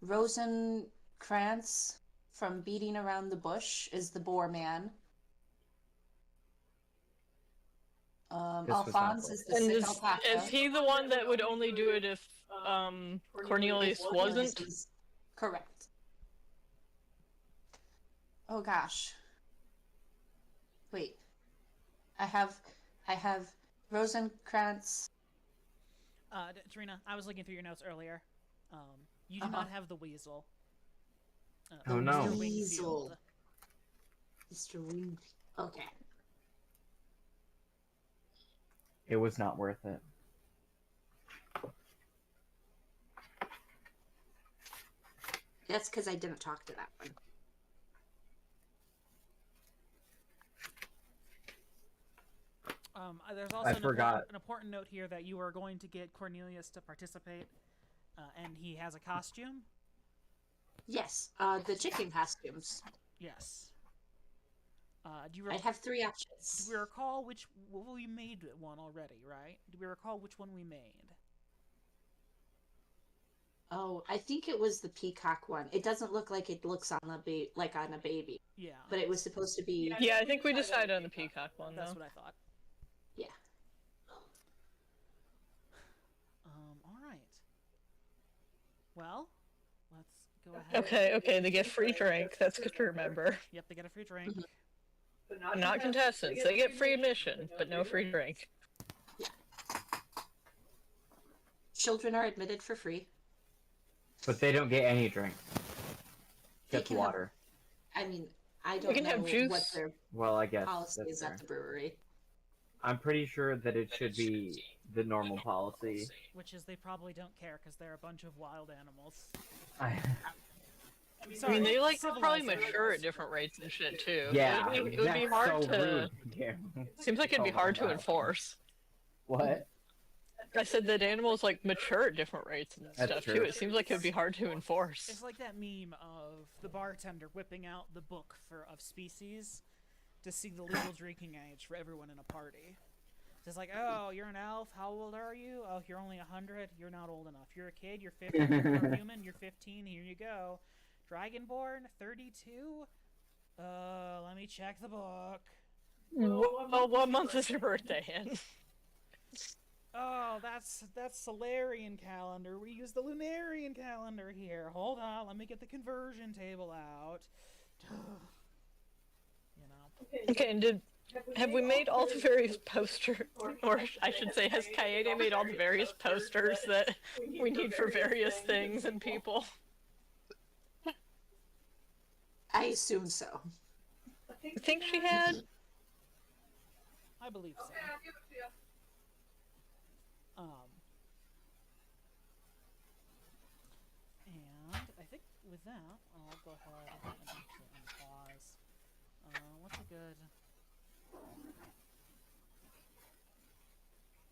Rosencrantz from Beating Around the Bush is the boar man. Alphonse is the sick alpaca. Is he the one that would only do it if Cornelius wasn't? Correct. Oh gosh. Wait. I have Rosencrantz. Trina, I was looking through your notes earlier. You do not have the weasel. Oh no. Mr. Weasel. Mr. Wingfield. Okay. It was not worth it. That's because I didn't talk to that one. There's also an important note here that you are going to get Cornelius to participate, and he has a costume. Yes, the chicken costumes. Yes. I have 3 options. Do we recall we made one already, right? Do we recall which one we made? Oh, I think it was the peacock one. It doesn't look like it looks on like on a baby. Yeah. But it was supposed to be. Yeah, I think we decided on the peacock one. That's what I thought. Yeah. All right. Well, let's go ahead. Okay, they get free drink. That's good to remember. Yep, they get a free drink. But not contestants. They get free admission, but no free drink. Yeah. Children are admitted for free. But they don't get any drink. Just water. I mean, I don't know what their policy is at the brewery. I'm pretty sure that it should be the normal policy. Which is they probably don't care because they're a bunch of wild animals. I mean, they probably mature at different rates and shit too. Yeah, it would be hard to. Rude. Yeah. Seems like it'd be hard to enforce. What? I said that animals mature at different rates and stuff too. It seems like it would be hard to enforce. It's like that meme of the bartender whipping out the book of species to see the legal drinking age for everyone in a party. It's like, oh, you're an elf. How old are you? Oh, you're only 100. You're not old enough. You're a kid. You're 50. You're a human. You're 15. Here you go. Dragonborn, 32? Let me check the book. Well, what month is your birthday in? Oh, that's Solarian calendar. We use the Lunarian calendar here. Hold on, let me get the conversion table out. You know. Okay, and have we made all the various posters, or I should say, has Kaede made all the various posters that we need for various things and people? I assume so. I think she had. I believe so. Okay, I'll give it to you. And I think with that, I'll go ahead and actually unpause. What's a good...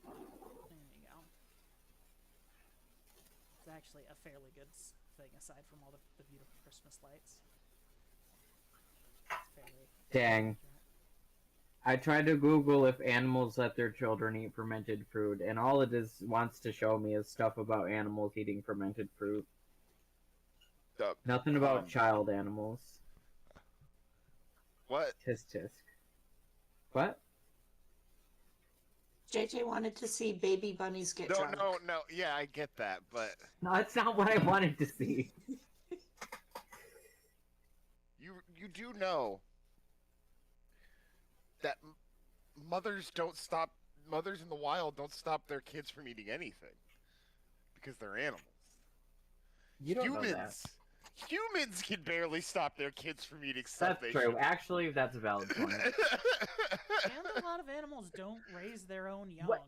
There you go. It's actually a fairly good thing, aside from all the beautiful Christmas lights. Dang. I tried to Google if animals let their children eat fermented fruit, and all it wants to show me is stuff about animals eating fermented fruit. Nothing about child animals. What? Tisk tisk. What? JJ wanted to see baby bunnies get drunk. No. Yeah, I get that, but... No, that's not what I wanted to see. You do know that mothers in the wild don't stop their kids from eating anything because they're animals. You don't know that. Humans can barely stop their kids from eating stuff. That's true. Actually, that's a valid point. And a lot of animals don't raise their own young. What?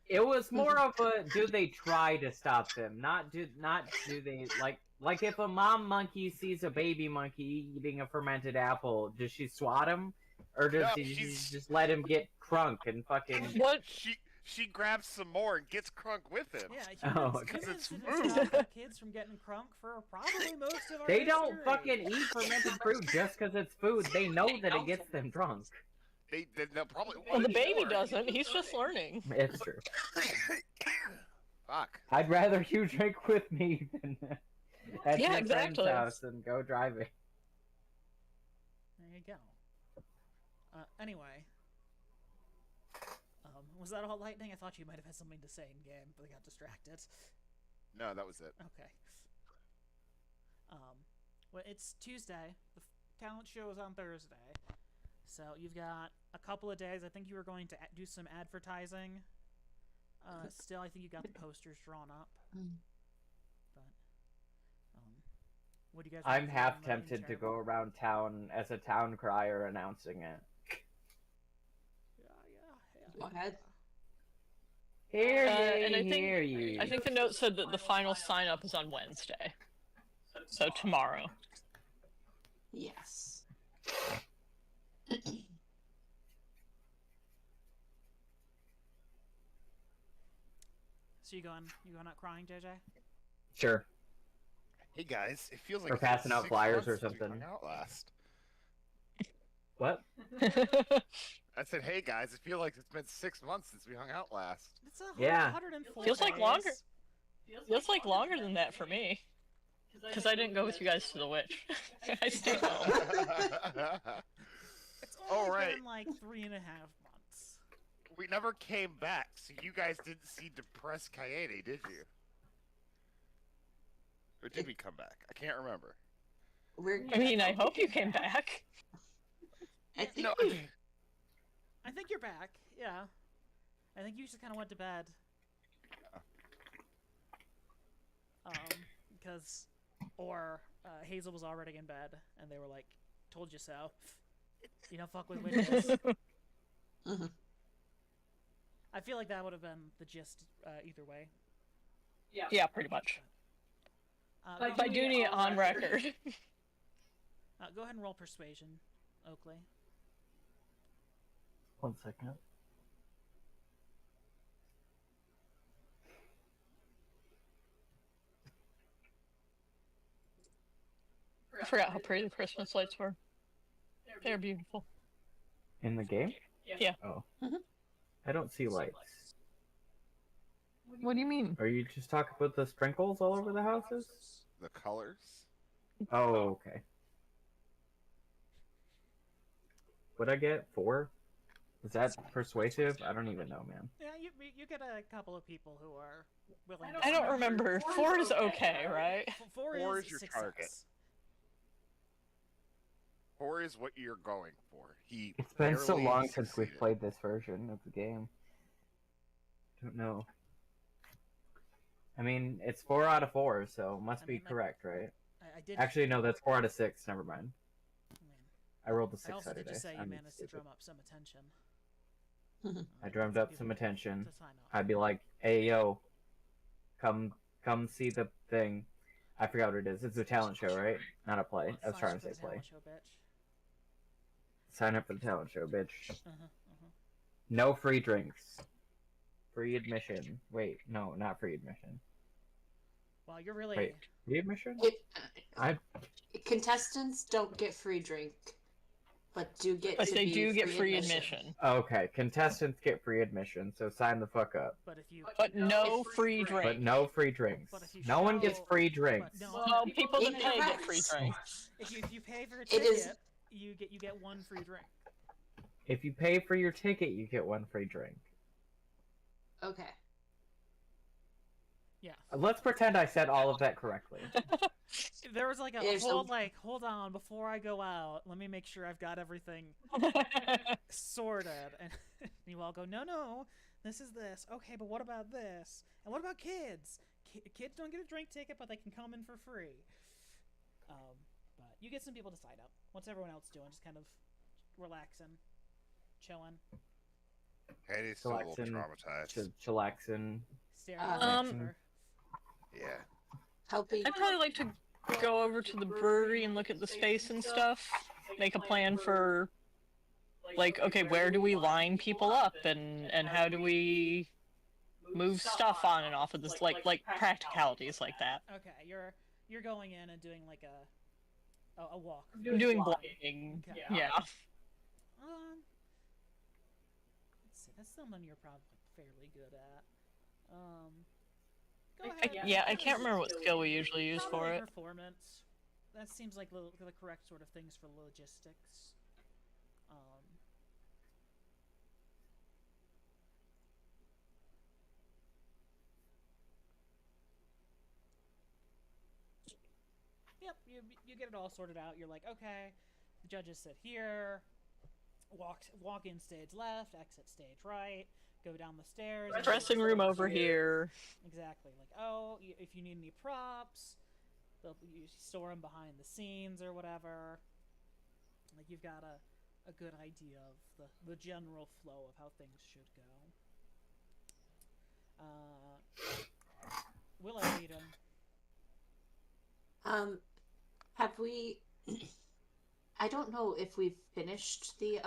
It was more of a do they try to stop them, not do they like if a mom monkey sees a baby monkey eating a fermented apple, does she swat him, or does she just let him get crunk and fucking what? She grabs some more and gets crunk with him. Yeah, because it's food. food. Kids from getting crunk for probably most of our They history. don't fucking eat fermented fruit just because it's food. They know that it gets them drunk. They'll probably. Well, the baby doesn't. He's just learning. It's true. Fuck. I'd rather you drink with me than at Yeah, your exactly. friend's house and go driving. There you go. Anyway. Was that all lightning? I thought you might have had something to say in game, but I got distracted. No, that was it. Okay. Well, it's Tuesday. The talent show is on Thursday. So you've got a couple of days. I think you were going to do some advertising. Still, I think you got the posters drawn up. But, what do you guys? I'm want half for anything tempted to terrible? go around town as a town crier announcing it. Yeah. Go ahead. Hear ye, and I think- hear ye. I think the note said that the final sign up is on Wednesday. So tomorrow. Yes. So you going out crying, JJ? Sure. Hey guys, it feels like Or it's been passing out 6 flyers months or since we something. hung out last. What? I said, hey guys, it feels like it's been 6 months since we hung out last. It's a Yeah. 104 Feels like days. longer. Feels like longer than that for me. Because I didn't go with you guys to the witch. I stayed home. It's only Oh, right. been like 3.5 months. We never came back, so you guys didn't see depressed Kaede, did you? Or did we come back? I can't remember. We're. I mean, I hope you came back. I think No, I think you're back. Yeah. I think you just kind of went to bed. Because, Hazel was already in bed, and they were like, "Told you so." You don't fuck with witches. Mhm. I feel like that would have been the gist either way. Yeah, pretty much. Go By doing it on record. go ahead and roll persuasion, Oakley. 1 second. I forgot how pretty the Christmas lights were. They're beautiful. In the game? Yeah. Oh. Mhm. I don't see lights. What do you mean? Are you just talking about the sprinkles all over the houses? the colors. Oh, okay. What'd I get? 4? Is that persuasive? I don't even know, man. Yeah, you get a couple of people who are willing. I don't remember. 4 is okay, right? Four, Four is is your success. target. 4 is what you're going for. He It's been so barely long since we've succeeded. played this version of the game. Don't know. I mean, it's 4 out of 4, so must I be mean, like, correct, right? I did. Actually, no, that's 4 out of 6. Never mind. I mean, I rolled a 6 I also did Saturday. just say you I'm managed to stupid. drum up some attention. I drummed up some attention. To sign up. I'd be like, "Hey, yo, come see the thing." I forgot what it is. It's a talent show, right? Not a play. I was Sign trying up to for say the play. talent show, bitch. Sign up for the talent show, bitch. Uh-huh. No free drinks. Free admission. Wait, no, not free admission. Well, you're really. Wait, free admission? It, I contestants don't get free drink, but do get. But to they be do get free admission. okay. Contestants get free admission, so sign the fuck up. But if you. But no free But drink. no free drinks. But if you No one gets show- free drinks. But no, Well, people that pay get Incorrect. free drinks. if you pay for a It ticket, is- you get one free drink. If you pay for your ticket, you get 1 free drink. Okay. Yeah. Let's pretend I said all of that correctly. There was like a There's whole a- hold on before I go out. Let me make sure I've got everything sorted. And you all go, no, this is this. Okay, but what about this? And what about kids? Kids don't get a drink ticket, but they can come in for free. But you get some people to sign up. What's everyone else doing? Just kind of relaxing, chilling, Katie's still a little Chillaxing. traumatized. Chillaxing. staring at the Um, picture. Yeah. Helping. I'd probably like to go over to the brewery and look at the space and stuff. Make a plan for, like, okay, where do we line people up, and how do we move stuff on and off of this, like practicalities like that. Okay, you're going in and doing like a walk. Doing blocking, Okay. yeah. Let's see. That's something you're probably fairly good at. Go ahead. Yeah, I can't remember what skill we usually use for Probably it. Performance. That seems like the correct sort of things for logistics. Yep, you get it all sorted out. You're like, okay, the judges sit here. Walk in stage left, exit stage right, go down the stairs. Dressing room over here. Exactly. Like, oh, if you need any props, you store them behind the scenes or whatever. Like, you've got a good idea of the general flow of how things should go. Willow, how you doing? Have we? I don't know if we've finished the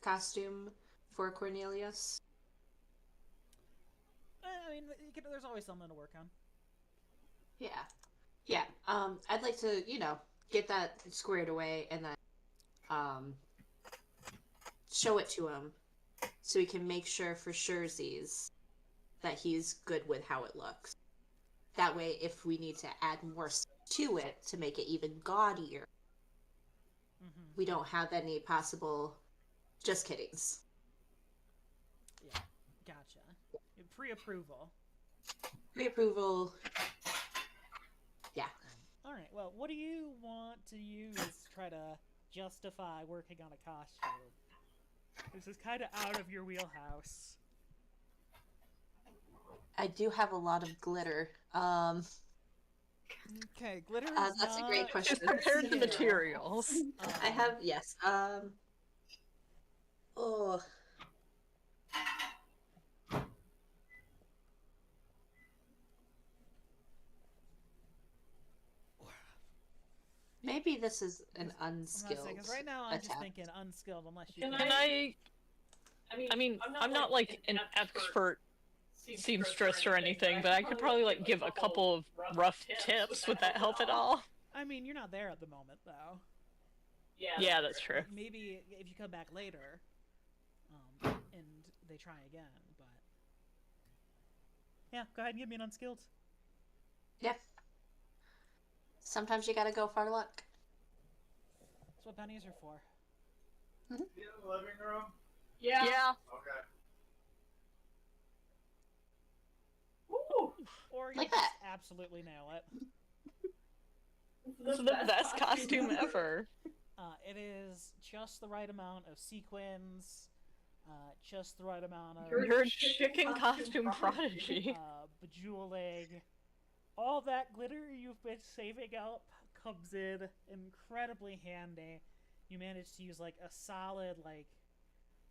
costume for Cornelius. I mean, there's always something to work on. Yeah, yeah. I'd like to, get that squared away and then show it to him so we can make sure for surezies that he's good with how it looks. That way, if we need to add more stuff to it to make it even gaudier, we don't have any possible just kiddings. Yeah, gotcha. Pre-approval. Pre-approval. Yeah. All right. Well, what do you want to use to try to justify working on a costume? This is kind of out of your wheelhouse. I do have a lot of glitter. Okay, glitter is that's a great question. Just compared to materials. I have, yes. Oh. Maybe this is an unskilled Because right now I'm just attempt. thinking unskilled unless you Can I mean, I'm not like an expert seamstress or anything, but I could probably like give a couple of rough tips. Would that help at all? I mean, you're not there at the moment, though. Yeah, that's true. Maybe if you come back later, and they try again, but... Yeah, go ahead and give me an unskilled. Yeah. Sometimes you gotta go for luck. That's what pennies are for. In the living room? Yeah. Okay. Or you Like just that. absolutely nail it. This is the best costume ever. It is just the right amount of sequins, just the right amount of You're a chicken costume prodigy. bejeweling. All that glitter you've been saving up comes in incredibly handy. You managed to use like a solid like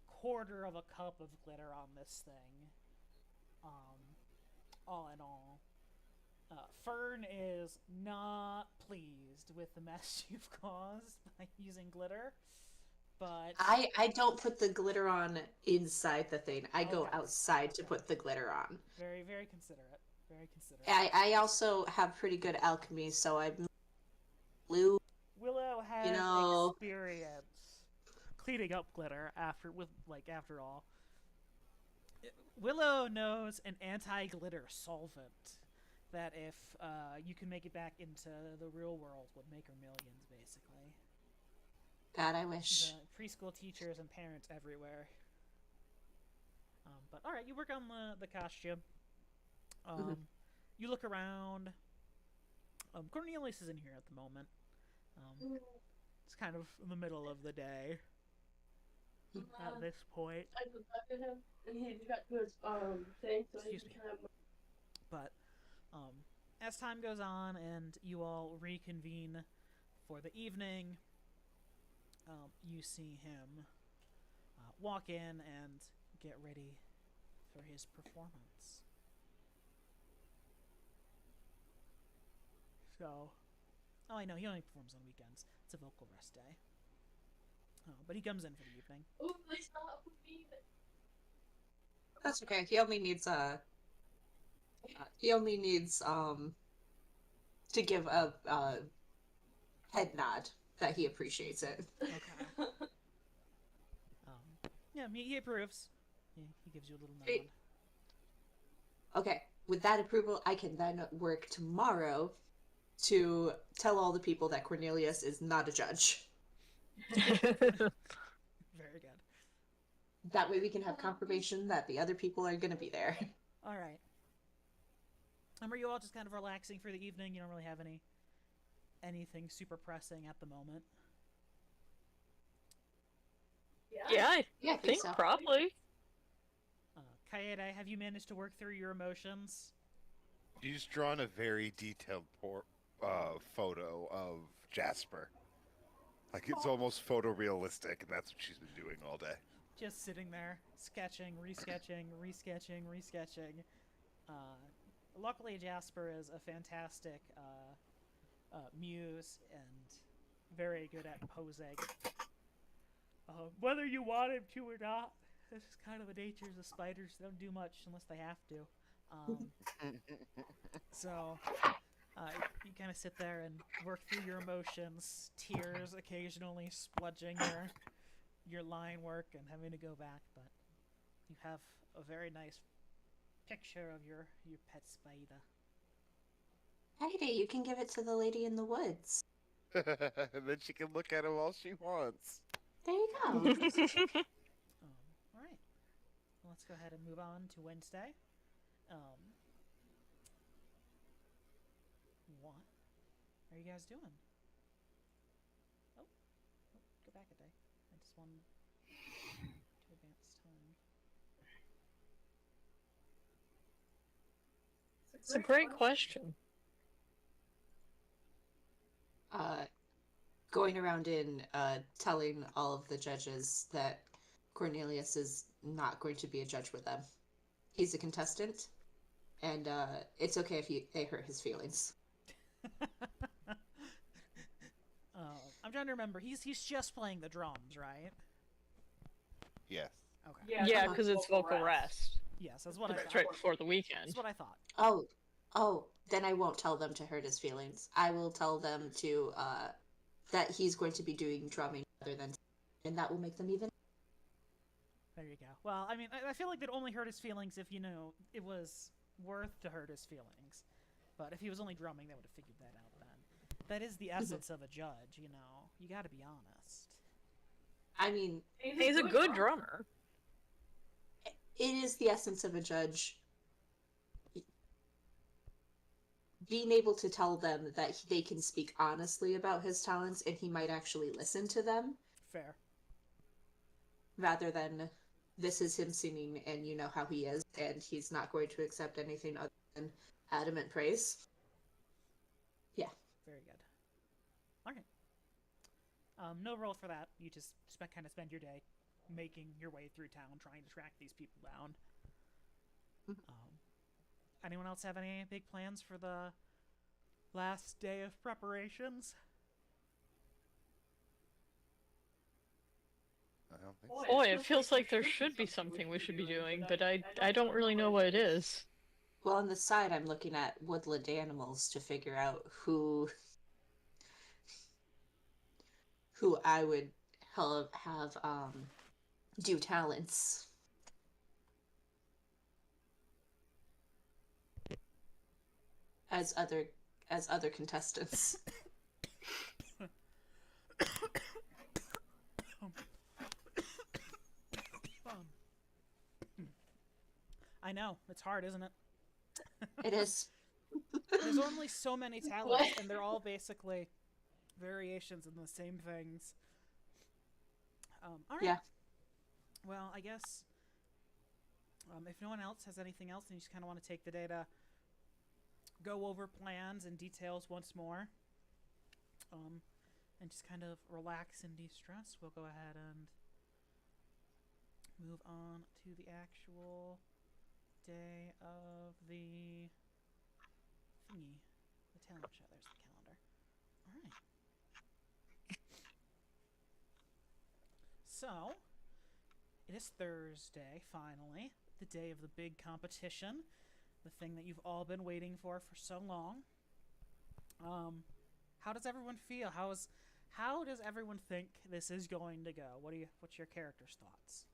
quarter of a cup of glitter on this thing. All in all. Fern is not pleased with the mess you've caused by using glitter, but... I don't put the glitter on inside the thing. I go Okay. outside to put the glitter on. Very, very considerate. Very considerate. I also have pretty good alchemy, so I'm blue. Willow has experience cleaning up glitter after all. Willow knows an anti-glitter solvent that if you can make it back into the real world would make her millions, basically. God, I wish. The preschool teachers and parents everywhere. But alright, you work on the costume. You look around. Cornelius is in here at the moment. It's kind of in the middle of the day at this point. I looked up at him, and he got to his thing, so Excuse he me. kind of... But as time goes on and you all reconvene for the evening, you see him walk in and get ready for his performance. So, oh, I know, he only performs on weekends. It's a vocal rest day. But he comes in for the evening. Ooh, they stop with me. That's okay. He only needs to give a head nod that he appreciates it. Okay. Yeah, he approves. He gives you a little nod. Hey. Okay. with that approval, I can then work tomorrow to tell all the people that Cornelius is not a judge. Very good. That way we can have confirmation that the other people are going to be there. All right. Are you all just kind of relaxing for the evening? You don't really have anything super pressing at the moment. Yeah, I Yeah, I think so. probably. Kaede, have you managed to work through your emotions? She's drawn a very detailed photo of Jasper. Like it's almost photorealistic, and that's what she's been doing all day. Just sitting there, sketching, resketching, resketching, resketching. Luckily, Jasper is a fantastic muse and very good at posing. Whether you want him to or not, this is kind of the natures of spiders. They don't do much unless they have to. So, you kind of sit there and work through your emotions, tears occasionally spludging your line work and having to go back, but you have a very nice picture of your pet spider. Heidi, you can give it to the lady in the woods. And then she can look at him all she wants. There you go. All right. Well, let's go ahead and move on to Wednesday. What are you guys doing? Oh, go back a day. I just want to advance time. It's a great question. Going around and telling all of the judges that Cornelius is not going to be a judge with them. He's a contestant, and it's okay if they hurt his feelings. I'm trying to remember. He's just playing the drums, right? Yes. Okay. Yeah, because it's vocal rest. Yes, that's what I It's thought. right before the weekend. That's what I thought. Oh, then I won't tell them to hurt his feelings. I will tell them to that he's going to be doing drumming rather than, and that will make them even. There you go. Well, I mean, I feel like they'd only hurt his feelings if, it was worth to hurt his feelings. But if he was only drumming, they would have figured that out then. That is the essence of a judge, You gotta be honest. I mean, He's a good drummer. it is the essence of a judge. Being able to tell them that they can speak honestly about his talents and he might actually listen to them Fair. rather than this is him singing and you know how he is and he's not going to accept anything other than adamant praise. Yeah. Very good. Okay. No roll for that. You just kind of spend your day making your way through town, trying to track these people down. Anyone else have any big plans for the last day of preparations? I don't think so. Boy, it feels like there should be something we should be doing, but I don't really know what it is. Well, on the side, I'm looking at woodland animals to figure out who I would have do talents. As other contestants. I know, it's hard, isn't it? It is. There's only so many talents, and they're all basically variations in the same things. All right. Yeah. Well, I guess if no one else has anything else, then you just kind of want to take the day to go over plans and details once more, and just kind of relax and de-stress. We'll go ahead and move on to the actual day of the thingy, the talent show. There's the calendar. All right. So, it is Thursday, finally, the day of the big competition, the thing that you've all been waiting for so long. How does everyone feel? How does everyone think this is going to go? What's your character's thoughts?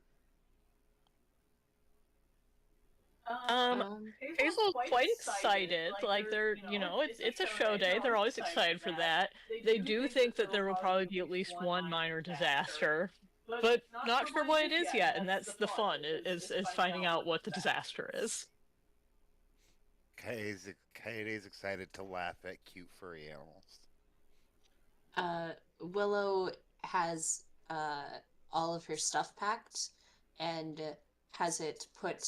Hazel's quite excited. Like they're, it's a show day. They're always excited for that. They do think that there will probably be at least one minor disaster, but not sure what it is yet. And that's the fun is finding out what the disaster is. Kaede's excited to laugh at cute furry animals. Willow has all of her stuff packed and has it put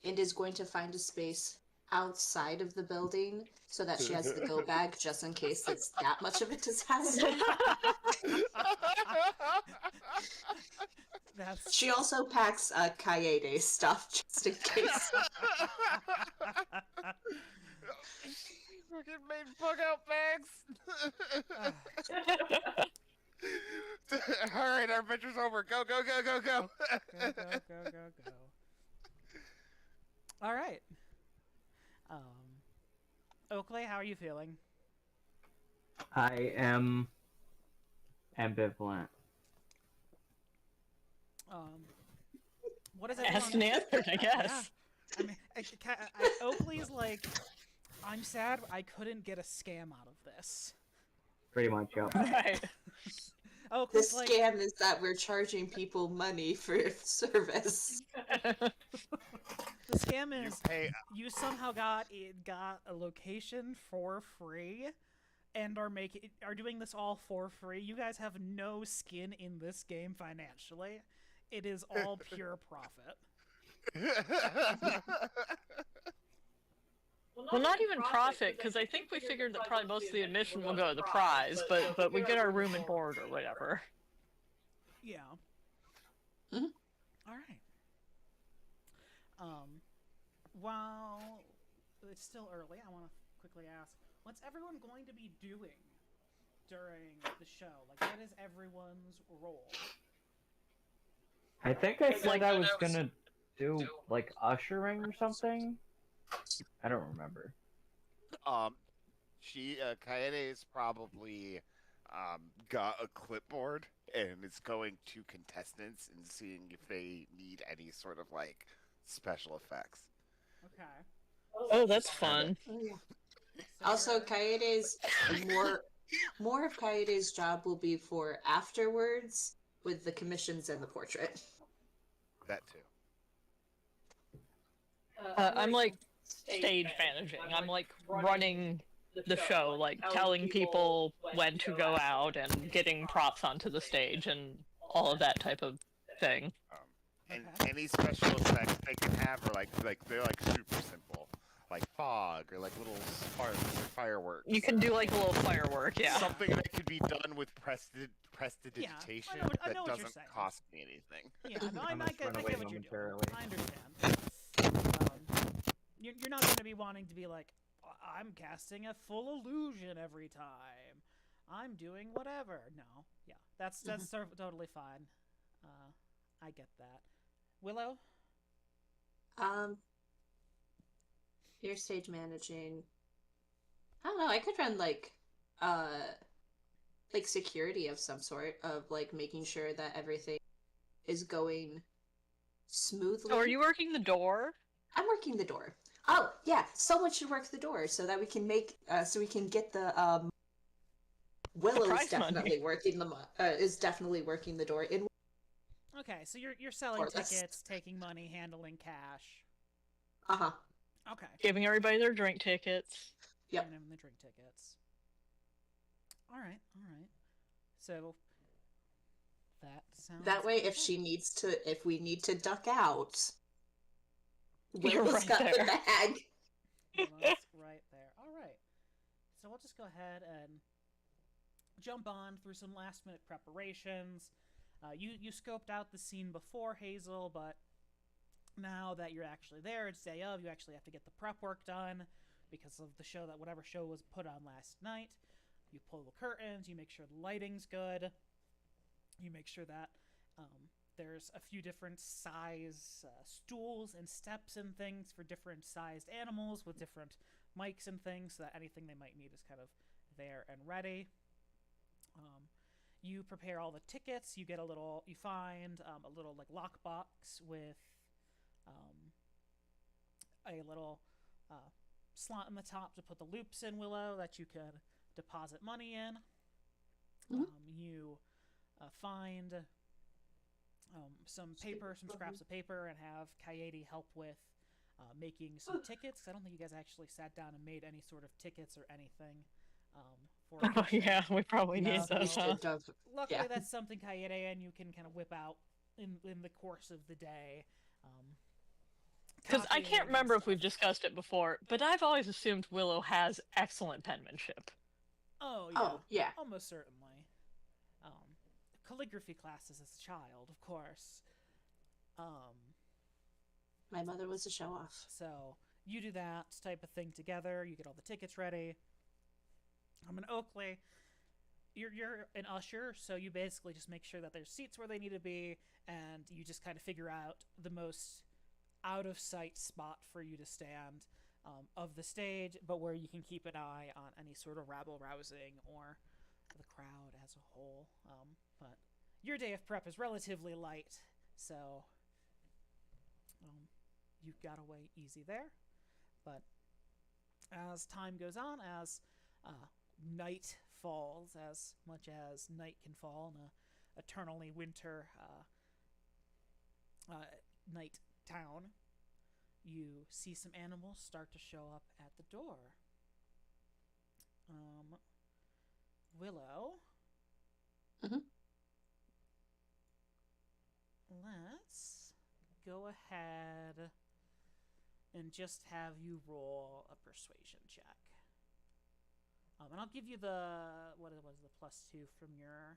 and is going to find a space outside of the building so that she has the go bag just in case it's that much of a disaster. That's She also packs Kaede's stuff just in case. Fucking made bug out bags. Alright, our adventure's over. Go, go, go, go, go. go. All right. Oakley, how are you feeling? I am ambivalent. What is it? Asked and answered, I guess. I mean, Oakley's like, I'm sad I couldn't get a scam out of this. Pretty much, yep. Right. The Oakley's like, scam is that we're charging people money for the service. scam You is pay. you somehow got a location for free, and are doing this all for free. You guys have no skin in this game financially. It is all pure profit. Well, not even profit, because I think we figured that probably most of the admission will go to the prize, but we get our room and board or whatever. Yeah. Mhm. All right. While it's still early, I want to quickly ask, what's everyone going to be doing during the show? Like, what is everyone's role? I think I said I was gonna do like ushering or something. I don't remember. Kaede's probably got a clipboard and is going to contestants and seeing if they need any sort of like special effects. Okay. Oh, that's fun. Oh, yeah. So Also, you're- Kaede's more of Kaede's job will be for afterwards with the commissions and the portrait. That too. I'm like stage managing. I'm like running the show, like telling people when to go out and getting props onto the stage and all of that type of thing. And Okay. any special effects they can have are like they're like super simple, like fog or like little fireworks. You can do like a little firework, yeah. Something that could be done with prestidigitation I know that what you're doesn't saying. cost me anything. Yeah, no, I I'm get gonna run what away you're doing. momentarily. I understand. You're not going to be wanting to be like, I'm casting a full illusion every time. I'm doing whatever. No, yeah, that's totally fine. I get that. Willow? You're stage managing. I don't know. I could run like security of some sort of like making sure that everything is going smoothly. Oh, are you working the door? I'm working the door. Oh yeah, someone should work the door so that we can so we can get the Willow's prize money. definitely working is definitely working the door in. Okay, so you're selling Or less. tickets, taking money, handling cash. Uh-huh. Okay. Giving everybody their drink tickets. Yep. Giving them the drink tickets. All right. So that sounds. That way, good. if we need to duck out, You're Willow's right got the there. bag. That's right there. All right. So we'll just go ahead and jump on through some last minute preparations. You scoped out the scene before, Hazel, but now that you're actually there, it's day of, you actually have to get the prep work done because of the show whatever show was put on last night. You pull the curtains, you make sure the lighting's good, you make sure that there's a few different size stools and steps and things for different sized animals with different mics and things, so that anything they might need is kind of there and ready. You prepare all the tickets. You find a little like lockbox with a little slot in the top to put the loops in, Willow, that you could deposit money in. Mhm. You find some paper, some scraps of paper, and have Coyote help with making some tickets. I don't think you guys actually sat down and made any sort of tickets or anything for Oh the show. yeah, we probably No, need we We those. Huh? should have. Luckily, Yeah. that's something Coyote and you can kind of whip out in the course of the day. Because I copying can't and remember if we've stuff. discussed it before, but I've always assumed Willow has excellent penmanship. Oh yeah, Oh, yeah. almost certainly. Calligraphy classes as a child, of course. My mother was a show off. So you do that type of thing together. You get all the tickets ready. I'm an Oakley. You're an usher, so you basically just make sure that there's seats where they need to be, and you just kind of figure out the most out of sight spot for you to stand of the stage, but where you can keep an eye on any sort of rabble rousing or the crowd as a whole. But your day of prep is relatively light, so you got away easy there. But as time goes on, as night falls, as much as night can fall in a eternally winter night town, you see some animals start to show up at the door. Willow. Mhm. Let's go ahead and just have you roll a persuasion check. And I'll give you the what was the +2 from your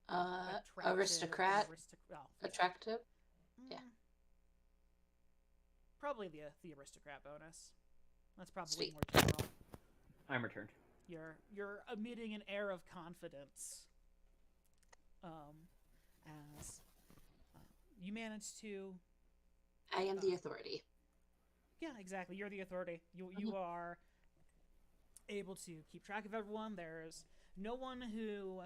attractive Aristocrat. Attractive. yeah. Probably the aristocrat bonus. That's probably Sweet. more general. I'm returned. You're emitting an air of confidence. As you manage to. I am the authority. Yeah, exactly. You're the authority. You are able to keep track of everyone. There's no one who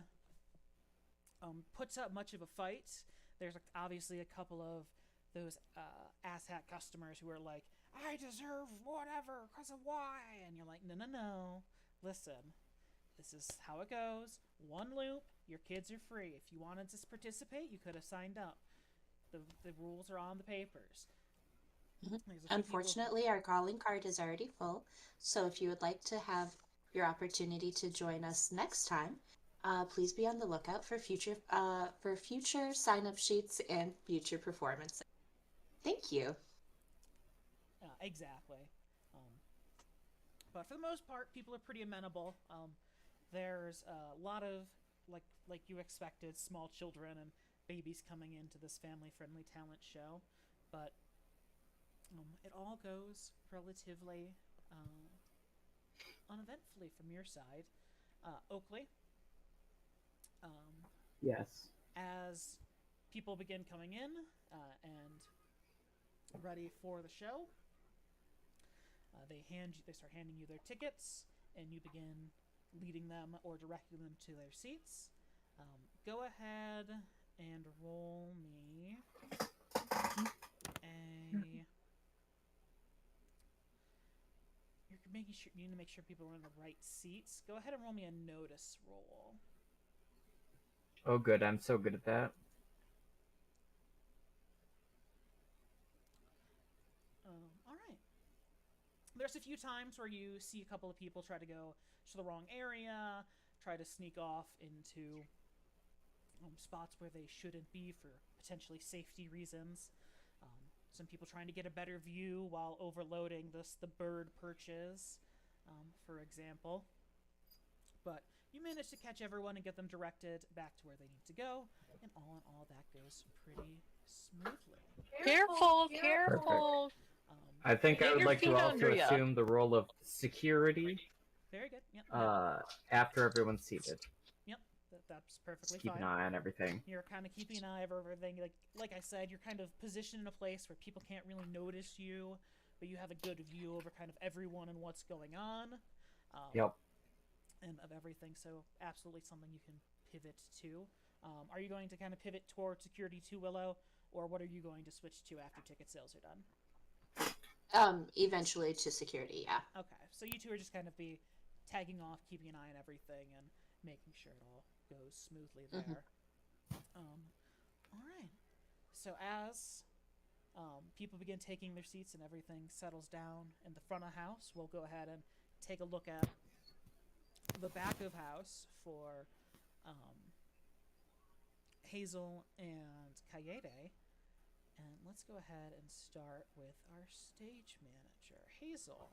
puts up much of a fight. There's obviously a couple of those asshat customers who are like, I deserve whatever because of why, and you're like, no. Listen, this is how it goes. One loop, your kids are free. If you wanted to participate, you could have signed up. The rules are on the papers. Mhm. There's a few Unfortunately, our calling card is already full. So if you would like to have your opportunity to join us next time, please be on the lookout for future sign-up sheets and future performances. Thank you. Exactly. But for the most part, people are pretty amenable. There's a lot of, like you expected, small children and babies coming into this family-friendly talent show. But it all goes relatively uneventfully from your side. Oakley, Yes. as people begin coming in and ready for the show, they start handing you their tickets, and you begin leading them or directing them to their seats. Go ahead and roll me You're making sure you need to make sure people are in the right seats. Go ahead and roll me a notice roll. Oh, good. I'm so good at that. All right. There's a few times where you see a couple of people try to go to the wrong area, try to sneak off into spots where they shouldn't be for potentially safety reasons. Some people trying to get a better view while overloading the bird perches, for example. But you manage to catch everyone and get them directed back to where they need to go, and all in all, that goes pretty smoothly. Careful. I think Get I would your like to feet also under ya. assume the role of security Very good. Yep. after everyone's seated. That's perfectly Keep fine. an eye on everything. You're kind of keeping an eye over everything. Like I said, you're kind of positioned in a place where people can't really notice you, but you have a good view over kind of everyone and what's going on. Yep. And of everything, so absolutely something you can pivot to. Are you going to kind of pivot toward security too, Willow? or what are you going to switch to after ticket sales are done? Eventually to security, yeah. Okay, so you two are just kind of be tagging off, keeping an eye on everything, and making sure it all goes smoothly there. All right. So as people begin taking their seats and everything settles down in the front of the house, we'll go ahead and take a look at the back of house for Hazel and Kaede. And let's go ahead and start with our stage manager, Hazel.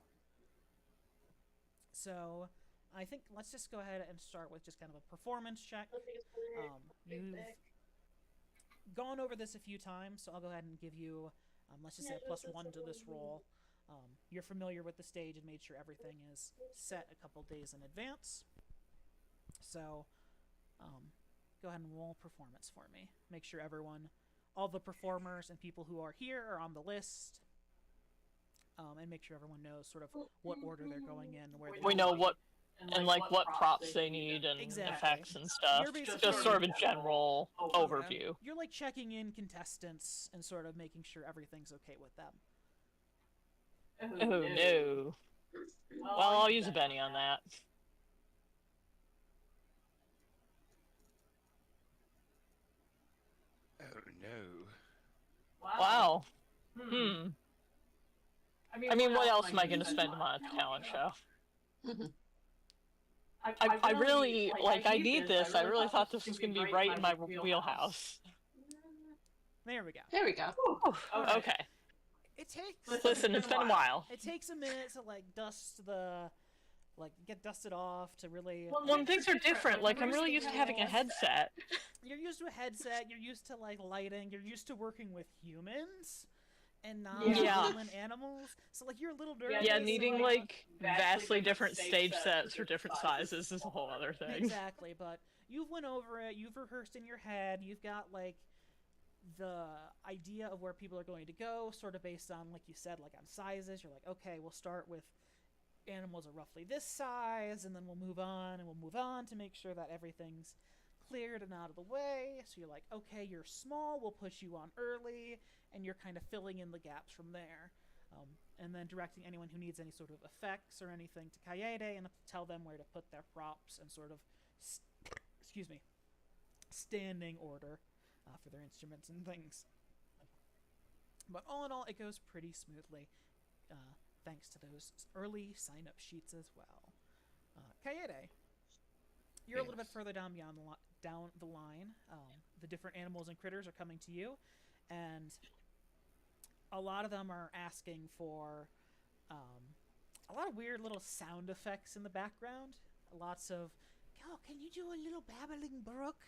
So I think let's just go ahead and start with just kind of a performance check. You've gone over this a few times, so I'll go ahead and give you, let's just say a +1 to this roll. You're familiar with the stage and made sure everything is set a couple days in advance. So go ahead and roll performance for me. Make sure everyone, all the performers and people who are here are on the list. And make sure everyone knows sort of what order they're going in, where We know what and like what props they need and Exactly. effects and stuff. You're basically- Just sort of a general overview. You're like checking in contestants and sort of making sure everything's okay with them. Oh no. Well, I'll use a Benny on that. Oh no. Wow. I mean, what else am I going to spend on a talent show? I really, like, I need this. I really thought this was going to be right in my wheelhouse. There we go. There we go. Okay. It takes. Listen, it's been a while. It takes a minute to like get dusted off to really. Well, things are different. Like, I'm really used to having a headset. You're used to a headset. You're used to like lighting. You're used to working with humans, and not Yeah. human animals. So like you're a little nervous. Yeah, needing, like, vastly different stage sets for different sizes is a whole other thing. Exactly, but you've went over it. You've rehearsed in your head. You've got like the idea of where people are going to go, sort of based on, like you said, like on sizes. You're like, okay, we'll start with animals are roughly this size, and then we'll move on, and we'll move on to make sure that everything's cleared and out of the way. So you're like, okay, you're small, we'll push you on early, and you're kind of filling in the gaps from there. And then directing anyone who needs any sort of effects or anything to Kaede and tell them where to put their props and sort of, standing order for their instruments and things. But all in all, it goes pretty smoothly, thanks to those early sign-up sheets as well. Kaede, you're a little bit further down beyond down the line. The different animals and critters are coming to you, and a lot of them are asking for a lot of weird little sound effects in the background. Lots of, oh, can you do a little babbling brook?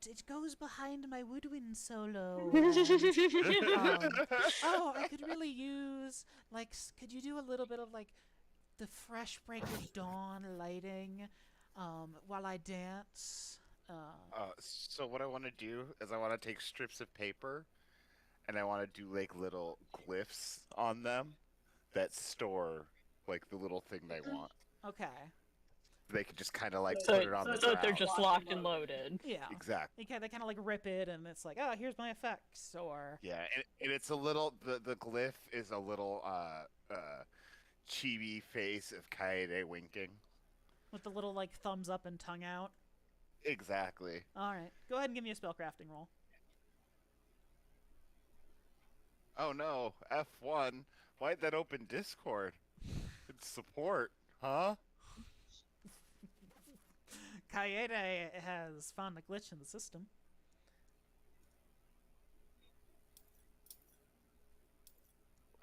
It goes behind my woodwind solo. And, oh, I could really use, like, could you do a little bit of, like, the fresh break of dawn lighting while I dance? So what I want to do is I want to take strips of paper, and I want to do like little glyphs on them that store like the little thing they want. Okay. They could just kind of like So, put it on the so ground. they're just locked and loaded. Yeah. Exactly. They kind of like rip it, and it's like, oh, here's my effects, or Yeah, and it's a little the glyph is a little chibi face of Kaede winking. with the little like thumbs up and tongue out. Exactly. All right, go ahead and give me a spellcrafting roll. Oh no, F1. Why'd that open Discord? It's support, huh? Kaede has found a glitch in the system.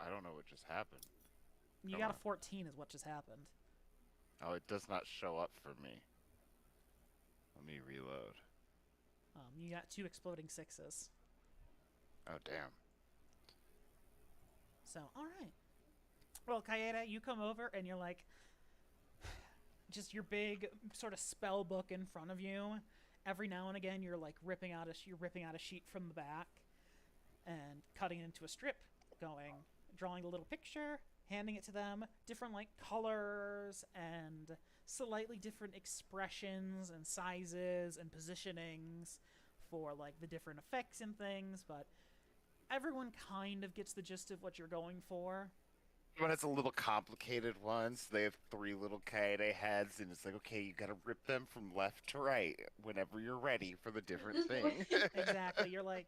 I don't know what just happened. You Come got on. a 14 is what just happened. Oh, it does not show up for me. Let me reload. You got 2 exploding 6s. Oh, damn. So, all right. Well, Kaede, you come over and you're like, just your big sort of spell book in front of you. Every now and again, you're like ripping out a sheet from the back and cutting it into a strip, drawing a little picture, handing it to them, different like colors and slightly different expressions and sizes and positionings for like the different effects and things, but everyone kind of gets the gist of what you're going for. When it's a little complicated ones, they have 3 little kaede heads, and it's like, okay, you gotta rip them from left to right whenever you're ready for the different thing. Exactly. You're like,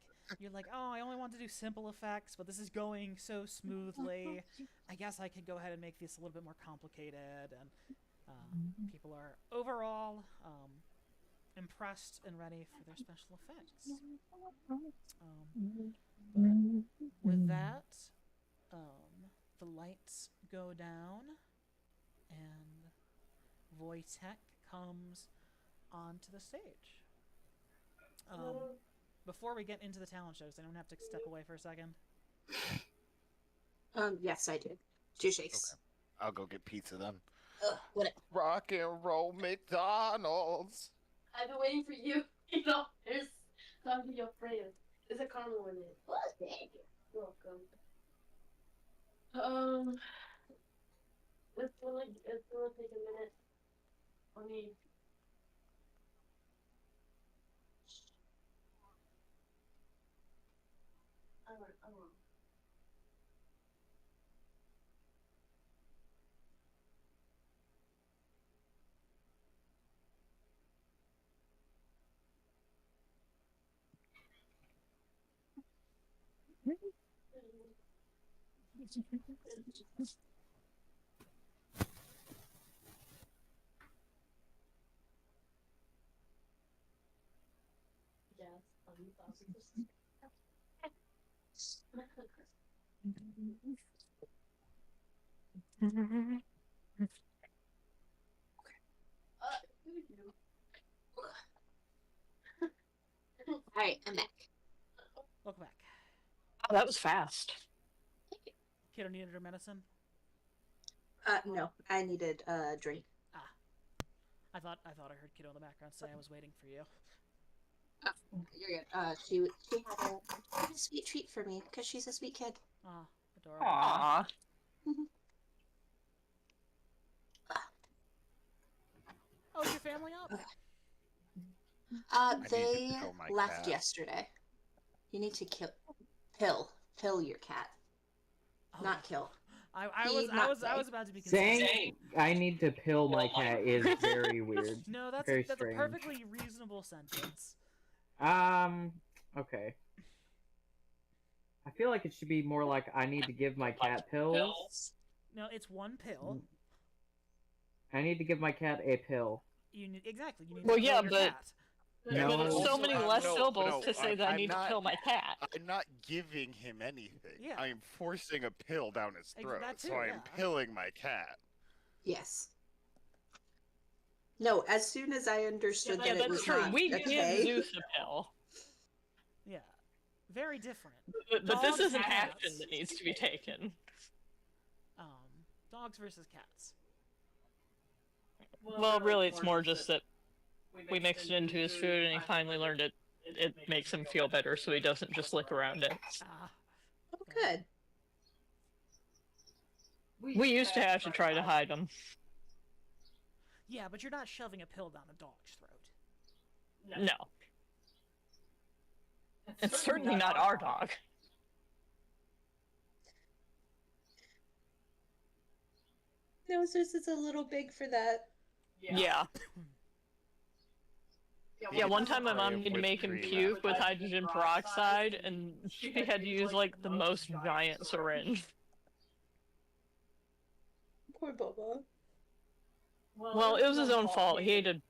oh, I only want to do simple effects, but this is going so smoothly. I guess I could go ahead and make this a little bit more complicated, and people are overall impressed and ready for their special effects. But with that, the lights go down, and Wojtek comes onto the stage. Before we get into the talent shows, anyone have to step away for a second? Yes, I did. 2 shakes. Okay. I'll go get pizza then. Ugh, what? Rock and roll McDonald's. I've been waiting for you. You know, there's talking to your friend. There's a caramel in it. What? Thank you. You're welcome. It's gonna take a minute. Let me. I don't. Yes, 1,000%. Alright, I'm back. Welcome back. Oh, that was fast. Kiddo needed her medicine. No, I needed a drink. I thought I heard Kiddo in the background say I was waiting for you. You're good. She had a sweet treat for me because she's a sweet kid. Ah, adorable. Aww. Oh, is your family up? need to They kill my left cat. yesterday. You need to pill your cat, Oh, not kill. I Feed, was not play. about to be concerned. Saying I need to pill my cat is very weird. No, that's Very a strange. perfectly reasonable sentence. Okay. I feel like it should be more like I need to give my cat pills. No, it's one pill. I need to give my cat a pill. You need exactly. You need Well, to yeah, pill your but- cat. Yeah, but it's so many No, less no, syllables no, to say that I I'm need not- to kill my cat. I'm not giving him anything. Yeah. I am forcing a pill down his throat. that too, so I am yeah. pilling my cat. Yes. No, as soon as I understood Yeah, that it that's was true. not We okay. give Zeus a pill. Yeah, very different. But this Dogs is an and cats. action that needs to be taken. Dogs versus cats. Well, really, it's more just that we mixed it into his food and he finally learned it makes him feel better so he doesn't just lick around it. Ah, Oh, good. We used to have to try to hide him. yeah, but you're not shoving a pill down a dog's throat. No. It's certainly not our dog. No, Zeus is a little big for that. Yeah. Yeah, one time my mom Brave had to with make him green puke with hydrogen peroxide, and she had to use, like, the most giant syringe. Poor Boba. Well, it was his own fault. He ate a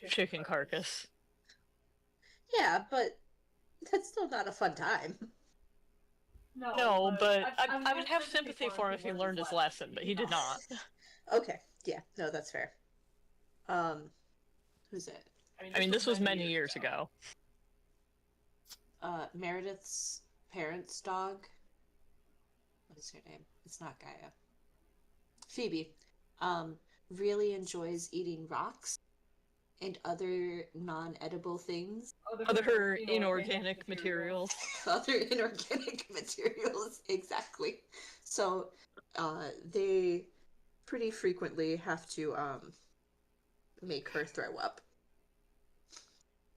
chicken carcass. Yeah, but that's still not a fun time. No, but I would have sympathy for him if he learned his lesson, but he did not. Okay, yeah, no, that's fair. Who's it? I mean, this was many years ago. Meredith's parents' dog. What is her name? It's not Gaia. Phoebe. Really enjoys eating rocks and other non-edible things. Other inorganic materials. Other inorganic materials, exactly. So, they pretty frequently have to, make her throw up.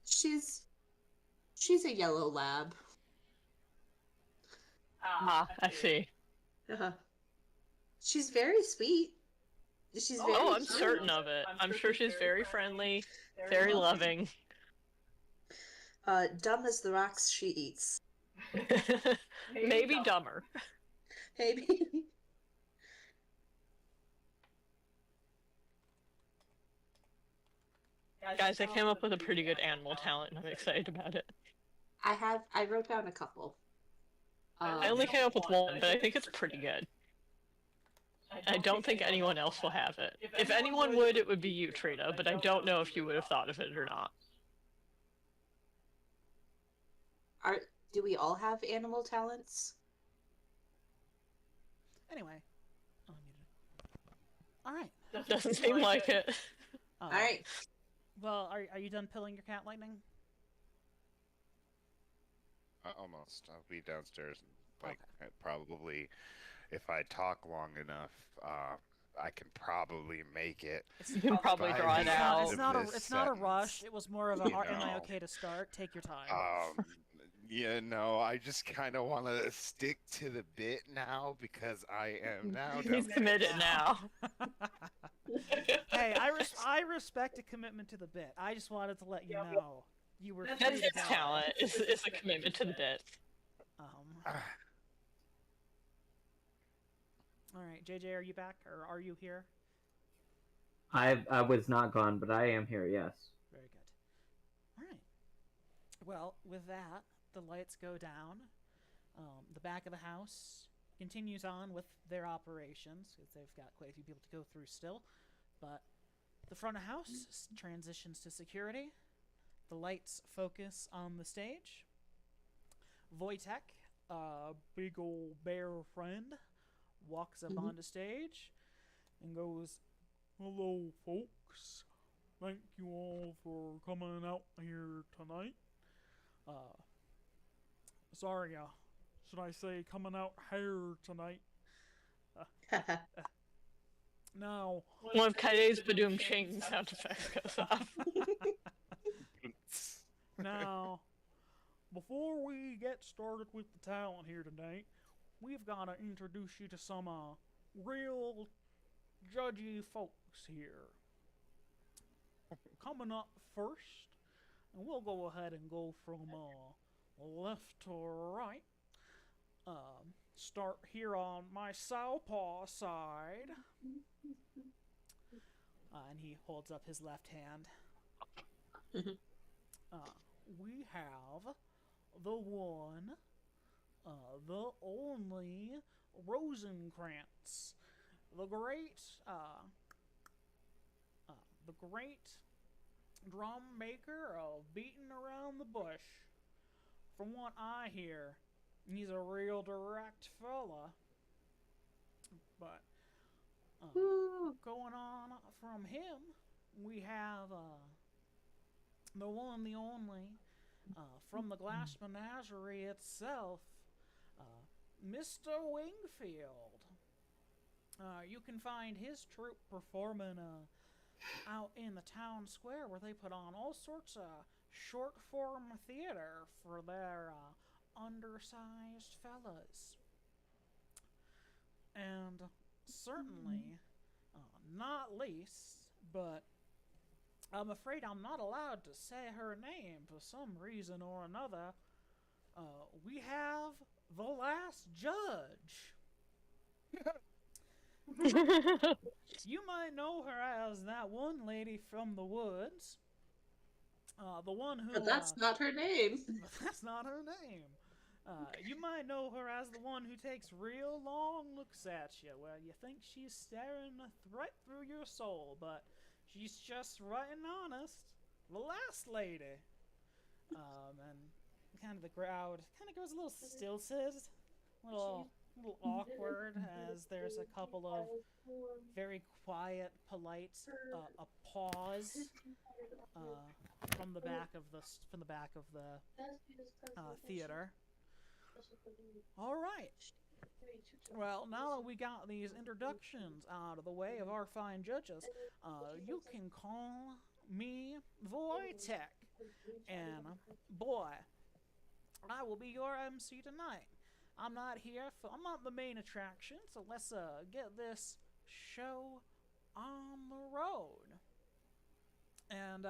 She's a yellow lab. Ah, I see. Uh-huh. She's very sweet. She's very. Oh, I'm cute. certain of it. I'm sure she's very friendly, very loving. Dumb as the rocks she eats. Maybe dumber. Maybe. Guys, I came up with a pretty good animal talent, and I'm excited about it. I wrote down a couple. I only came up with one, but I think it's pretty good. I don't think anyone else will have it. If anyone would, it would be you, Trina, but I don't know if you would have thought of it or not. Do we all have animal talents? Anyway. Alright. Doesn't seem like it. All right. Well, are you done pilling your cat, Lightning? Almost. I'll be downstairs. Like, probably, if I talk long enough, I can probably make it. You can probably By draw the it end out. of It's not a this it's not a sentence, rush. It was more of a you am I know. okay to start? Take your time. Yeah, no, I just kind of want to stick to the bit now because I am now. He's downstairs. committed now. Hey, I respect a commitment to the bit. I just wanted to let you know you were free That's to his go. talent, is a commitment to the bit. All right, JJ, are you back or are you here? I was not gone, but I am here. Yes. Very good. All right. Well, with that, the lights go down. The back of the house continues on with their operations because they've got quite a few people to go through still. But the front of house transitions to security. The lights focus on the stage. Wojtek, big old bear friend, walks up onto stage and goes, "Hello, folks. Thank you all for coming out here tonight. Sorry, should I say coming out here tonight? Now, One of Kaide's Badoom Ching sound effects goes off. now, before we get started with the talent here tonight, we've got to introduce you to some real judgy folks here. Coming up first, and we'll go ahead and go from left to right. Start here on my southpaw side. And he holds up his left hand. We have the one, the only Rosencrantz, the great drum maker of beating around the bush. From what I hear, he's a real direct fella. But going on from him, we have the one, the only, from the Glass Menagerie itself, Mr. Wingfield. You can find his troupe performing out in the town square where they put on all sorts of short form theater for their undersized fellas. And certainly, not least, but I'm afraid I'm not allowed to say her name for some reason or another. We have the last judge. You might know her as that one lady from the woods. The one who. But that's not her name. That's not her name. You might know her as the one who takes real long looks at you, where you think she's staring right through your soul, but she's just right and honest. The last lady. And kind of the crowd kind of goes a little stilted, a little awkward, as there's a couple of very quiet, polite a pause from the back of the theater. All right. Well, now that we got these introductions out of the way of our fine judges, you can call me Wojtek. And boy, I will be your MC tonight. I'm not here for. I'm not the main attraction, so let's get this show on the road. And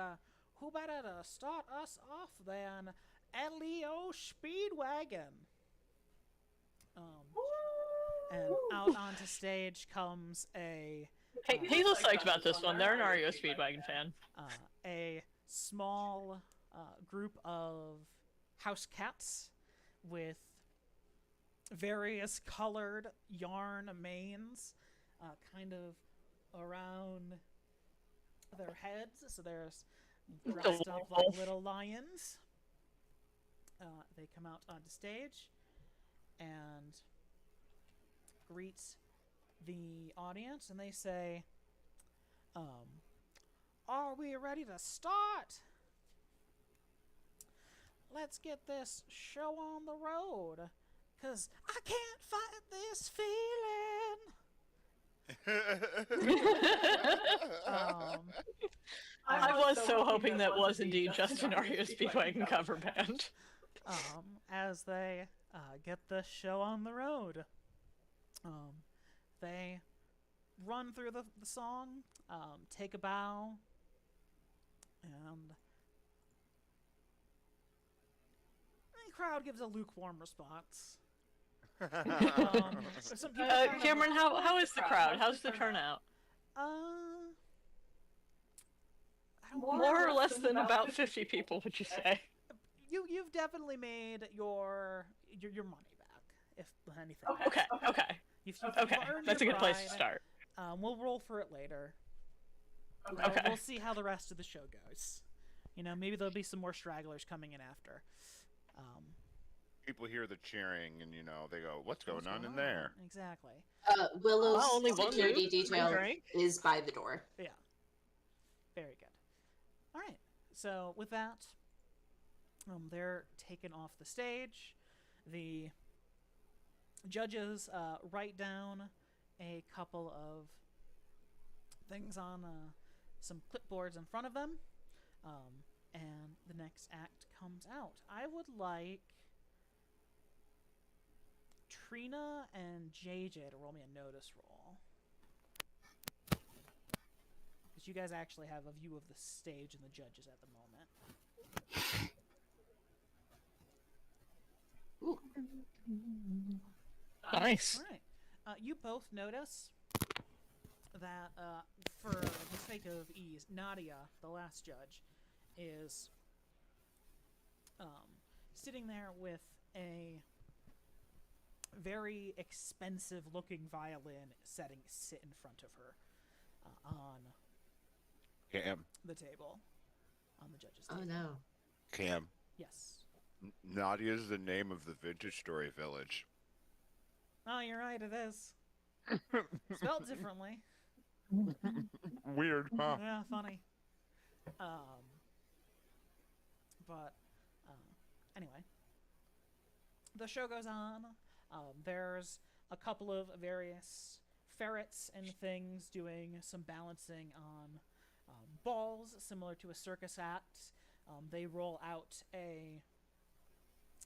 who better to start us off than Elio Speedwagon? And out onto stage comes a Hey, Hazel's psyched about this one. They're an REO Speedwagon fan. a small group of house cats with various colored yarn manes kind of around their heads. So there's dressed up like little lions. They come out onto stage and greet the audience, and they say, are we ready to start? Let's get this show on the road, 'cause I can't fight this feeling. I was so hoping that was indeed just an REO Speedwagon cover band. As they get the show on the road. They run through the song, take a bow, and the crowd gives a lukewarm response. Some people Cameron, how is the crowd? How's the turnout? I don't More or less than about 50 people, would you say? You've definitely made your money back, if anything. Okay. You've Okay, earned that's a your good place to pride. start. We'll roll for it later. Okay. We'll see how the rest of the show goes. You know, maybe there'll be some more stragglers coming in after. People hear the cheering and they go, "What's going on in there?" Exactly. Willow's Oh, only one security move? detail Drink? is by the door. Yeah. Very good. All right. So with that, they're taken off the stage. The judges write down a couple of things on some clipboards in front of them, and the next act comes out. I would like Trina and JJ to roll me a notice roll. Because you guys actually have a view of the stage and the judges at the moment. Nice. All right. You both notice that, for the sake of ease, Nadia, the last judge, is sitting there with a very expensive-looking violin sit in front of her on Cam, the table, on the judge's Oh table. no. Cam, Yes. Nadia's the name of the Vintage Story Village. Oh, you're right, it is. Spelled differently. Weird, huh? Yeah, funny. Anyway, the show goes on. There's a couple of various ferrets and things doing some balancing on balls, similar to a circus act. They roll out a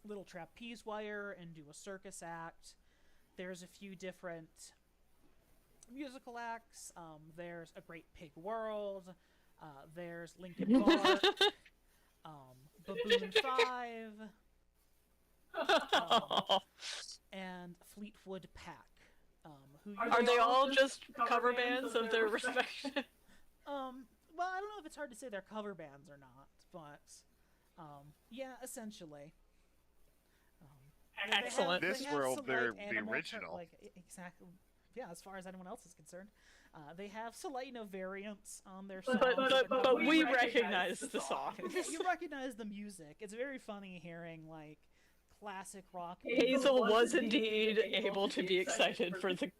little trapeze wire and do a circus act. There's a few different musical acts. There's A Great Pig World. There's Linkin Park. Baboon 5. And Fleetwood Pack. Are they all just cover bands of their respective? Well, I don't know if it's hard to say they're cover bands or not, but yeah, essentially. Excellent. This have world, some, they're like, the animal original. exactly. Yeah, as far as anyone else is concerned, they have some, variants on their songs. But we recognize the songs. You recognize the music. It's very funny hearing classic rock. Hazel was indeed able to be excited for the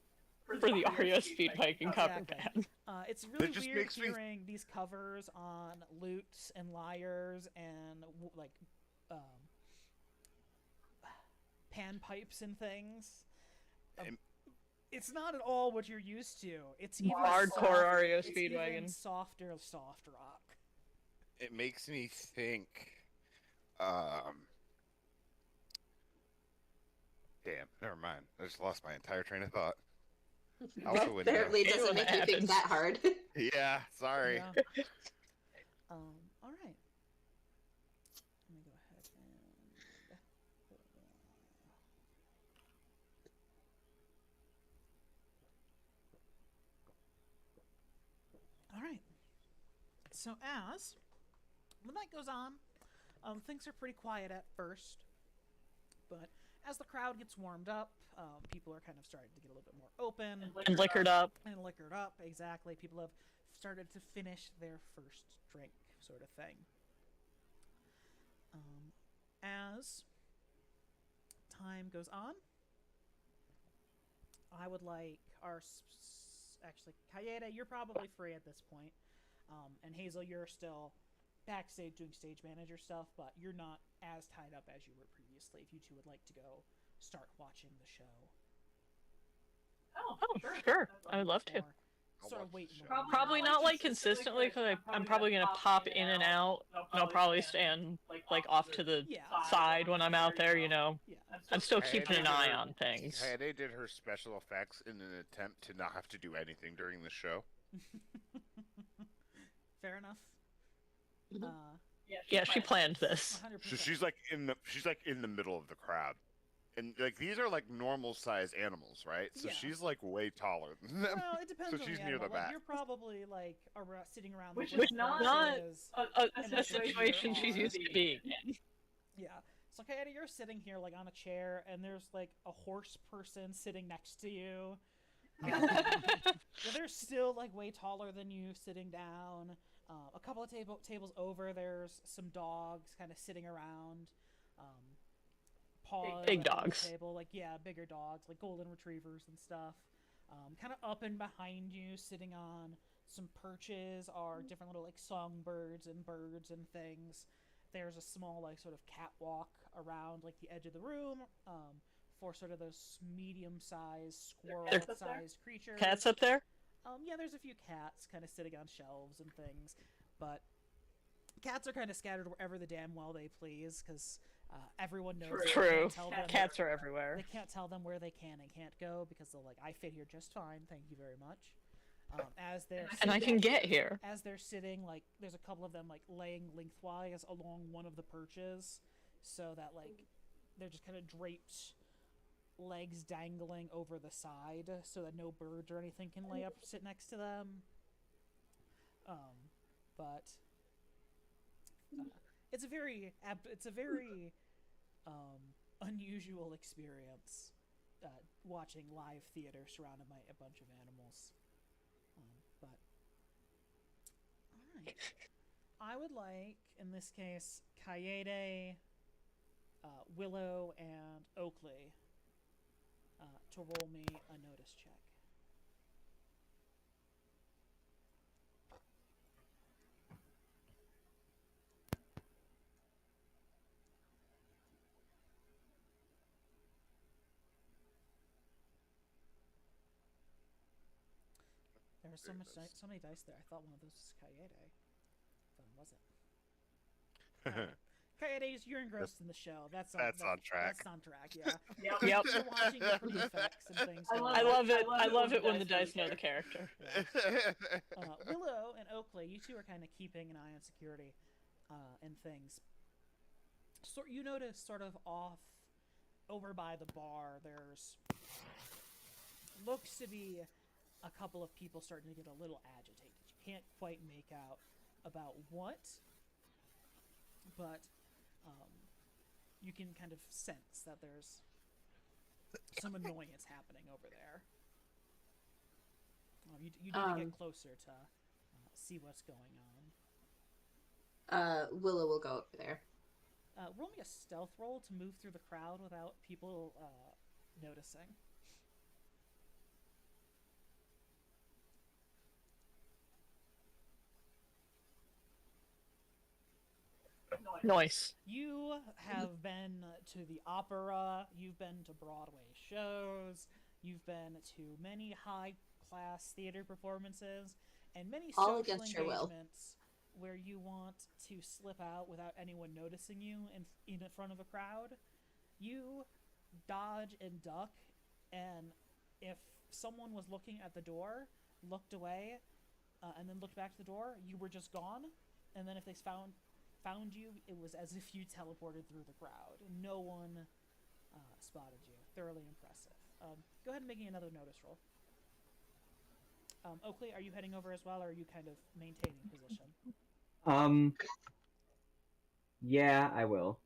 REO Speedwagon cover Exactly. band. It's really That just weird makes me- hearing these covers on lutes and lyres and panpipes and things. And- It's not at all what you're used to. It's even Hardcore REO it's even Speedwagon. softer soft rock. It makes me think. Damn, never mind. I just lost my entire train of thought. Out Well, the window. apparently it Hate it doesn't when make that you think happens. that hard. Yeah, sorry. Yeah. All right. Let me go ahead and. All right. So as the night goes on, things are pretty quiet at first, but as the crowd gets warmed up, people are kind of starting to get a little bit more open And liquored up. and liquored up. Exactly, people have started to finish their first drink, sort of thing. As time goes on, I would like actually, Kayeda, you're probably free at this point. And Hazel, you're still backstage doing stage manager stuff, but you're not as tied up as you were previously. If you two would like to go start watching the show. Oh, sure. I would love to. Or I'll sort of watch wait the and show. learn. Probably not like consistently because I'm probably gonna pop in and out, and I'll probably stand like off to the Yeah. side when I'm out there. You know, Yeah. I'm still Hey, keeping an they eye did- on things. Hey, they did her special effects in an attempt to not have to do anything during the show. Fair enough. Mhm. Yeah, she planned this. 100%. So she's like in the middle of the crowd, and like these are like normal size animals, right? So Yeah. she's like way taller than them. Well, it depends So on she's the near the animal. Like, back. you're probably like sitting around Which the is not versus- A situation she's used to being in. Yeah. So Kayeda, you're sitting here like on a chair, and there's like a horse person sitting next to you. Yeah, they're still like way taller than you, sitting down. A couple of tables over, there's some dogs kind of sitting around. Paws Big like, on the dogs. table, like bigger dogs, like golden retrievers and stuff. Kind of up and behind you, sitting on some perches, are different little like songbirds and birds and things. There's a small like sort of catwalk around like the edge of the room for sort of those medium-sized squirrel-sized creatures. Cats up there? Yeah, there's a few cats kind of sitting on shelves and things, but cats are kind of scattered wherever the damn well they please, because everyone knows they True. can't tell them Cats are everywhere. they can't tell them where they can and can't go, because they're like, I fit here just fine, thank you very much. As they're And I can get here. as they're sitting, like there's a couple of them like laying lengthwise along one of the perches, so that like they're just kind of draped, legs dangling over the side, so that no birds or anything can lay up sit next to them. But it's a very unusual experience watching live theater surrounded by a bunch of animals. But all right, I would like, in this case, Kayede, Willow, and Oakley to roll me a notice check. There was so many dice there. I thought one of those was Kayede, but it wasn't. Kayede, you're engrossed in the show. That's on track. That's on track. Yeah. Yep. You're watching the pretty effects and things. I love it. I love it when the dice know the character. Willow and Oakley, you two are kind of keeping an eye on security and things. So you notice, sort of off over by the bar, there's looks to be a couple of people starting to get a little agitated. You can't quite make out about what, but you can kind of sense that there's some annoyance happening over there. You need to get closer to see what's going on. Willow will go over there. Roll me a stealth roll to move through the crowd without people noticing. Nice. You have been to the opera, you've been to Broadway shows, you've been to many high-class theater performances, and many All social against your will. engagements where you want to slip out without anyone noticing you in front of a crowd. You dodge and duck, and if someone was looking at the door, looked away, and then looked back to the door, you were just gone. And then if they found you, it was as if you teleported through the crowd. No one spotted you. Thoroughly impressive. Go ahead and make me another notice roll. Oakley, are you heading over as well, or are you kind of maintaining position? Yeah, I will.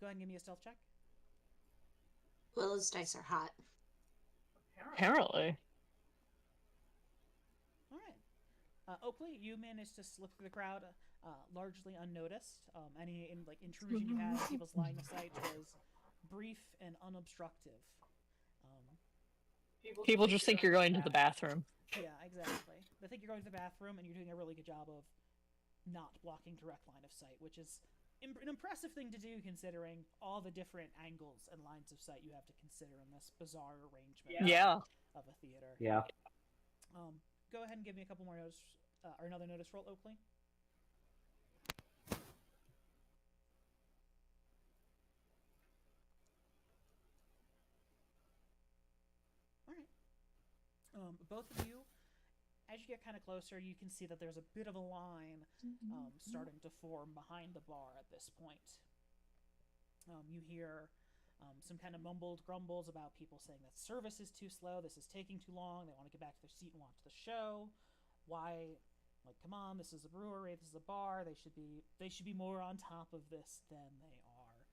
Go ahead and give me a stealth check. Willow's dice are hot. Apparently. All right. Oakley, you managed to slip through the crowd largely unnoticed. Any intrusion you had, people's line of sight was brief and unobstructive. People just think you're going to the bathroom. Yeah, exactly. They think you're going to the bathroom, and you're doing a really good job of not blocking direct line of sight, which is an impressive thing to do considering all the different angles and lines of sight you have to consider in this bizarre arrangement Yeah. of a theater. Yeah. Go ahead and give me a couple more notice, or another notice roll, Oakley. Alright. Both of you, as you get kind of closer, you can see that there's a bit of a line starting to form behind the bar at this point. You hear some kind of mumbled grumbles about people saying that service is too slow, this is taking too long, they want to get back to their seat and watch the show. Why, like, come on, this is a brewery, this is a bar, they should be more on top of this than they are.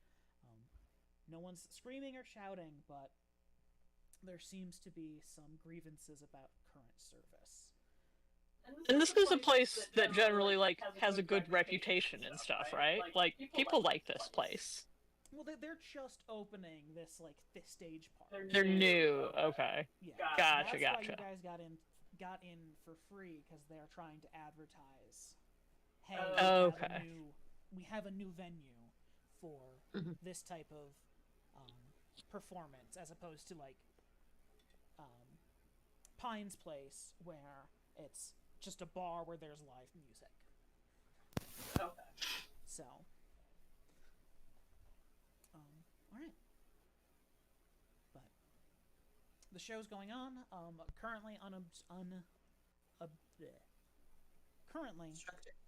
No one's screaming or shouting, but there seems to be some grievances about current service. And this is a place that generally, like, has a good reputation and stuff, right? Like, people like this place. Well, they're just opening this stage part. They're new. Okay. Yeah. Gotcha, That's why gotcha. you guys got in for free, because they're trying to advertise. Hey, Okay. we have a new venue for Mhm. this type of performance, as opposed to Pine's Place, where it's just a bar where there's live music. Okay. So, alright. But the show's going on. Currently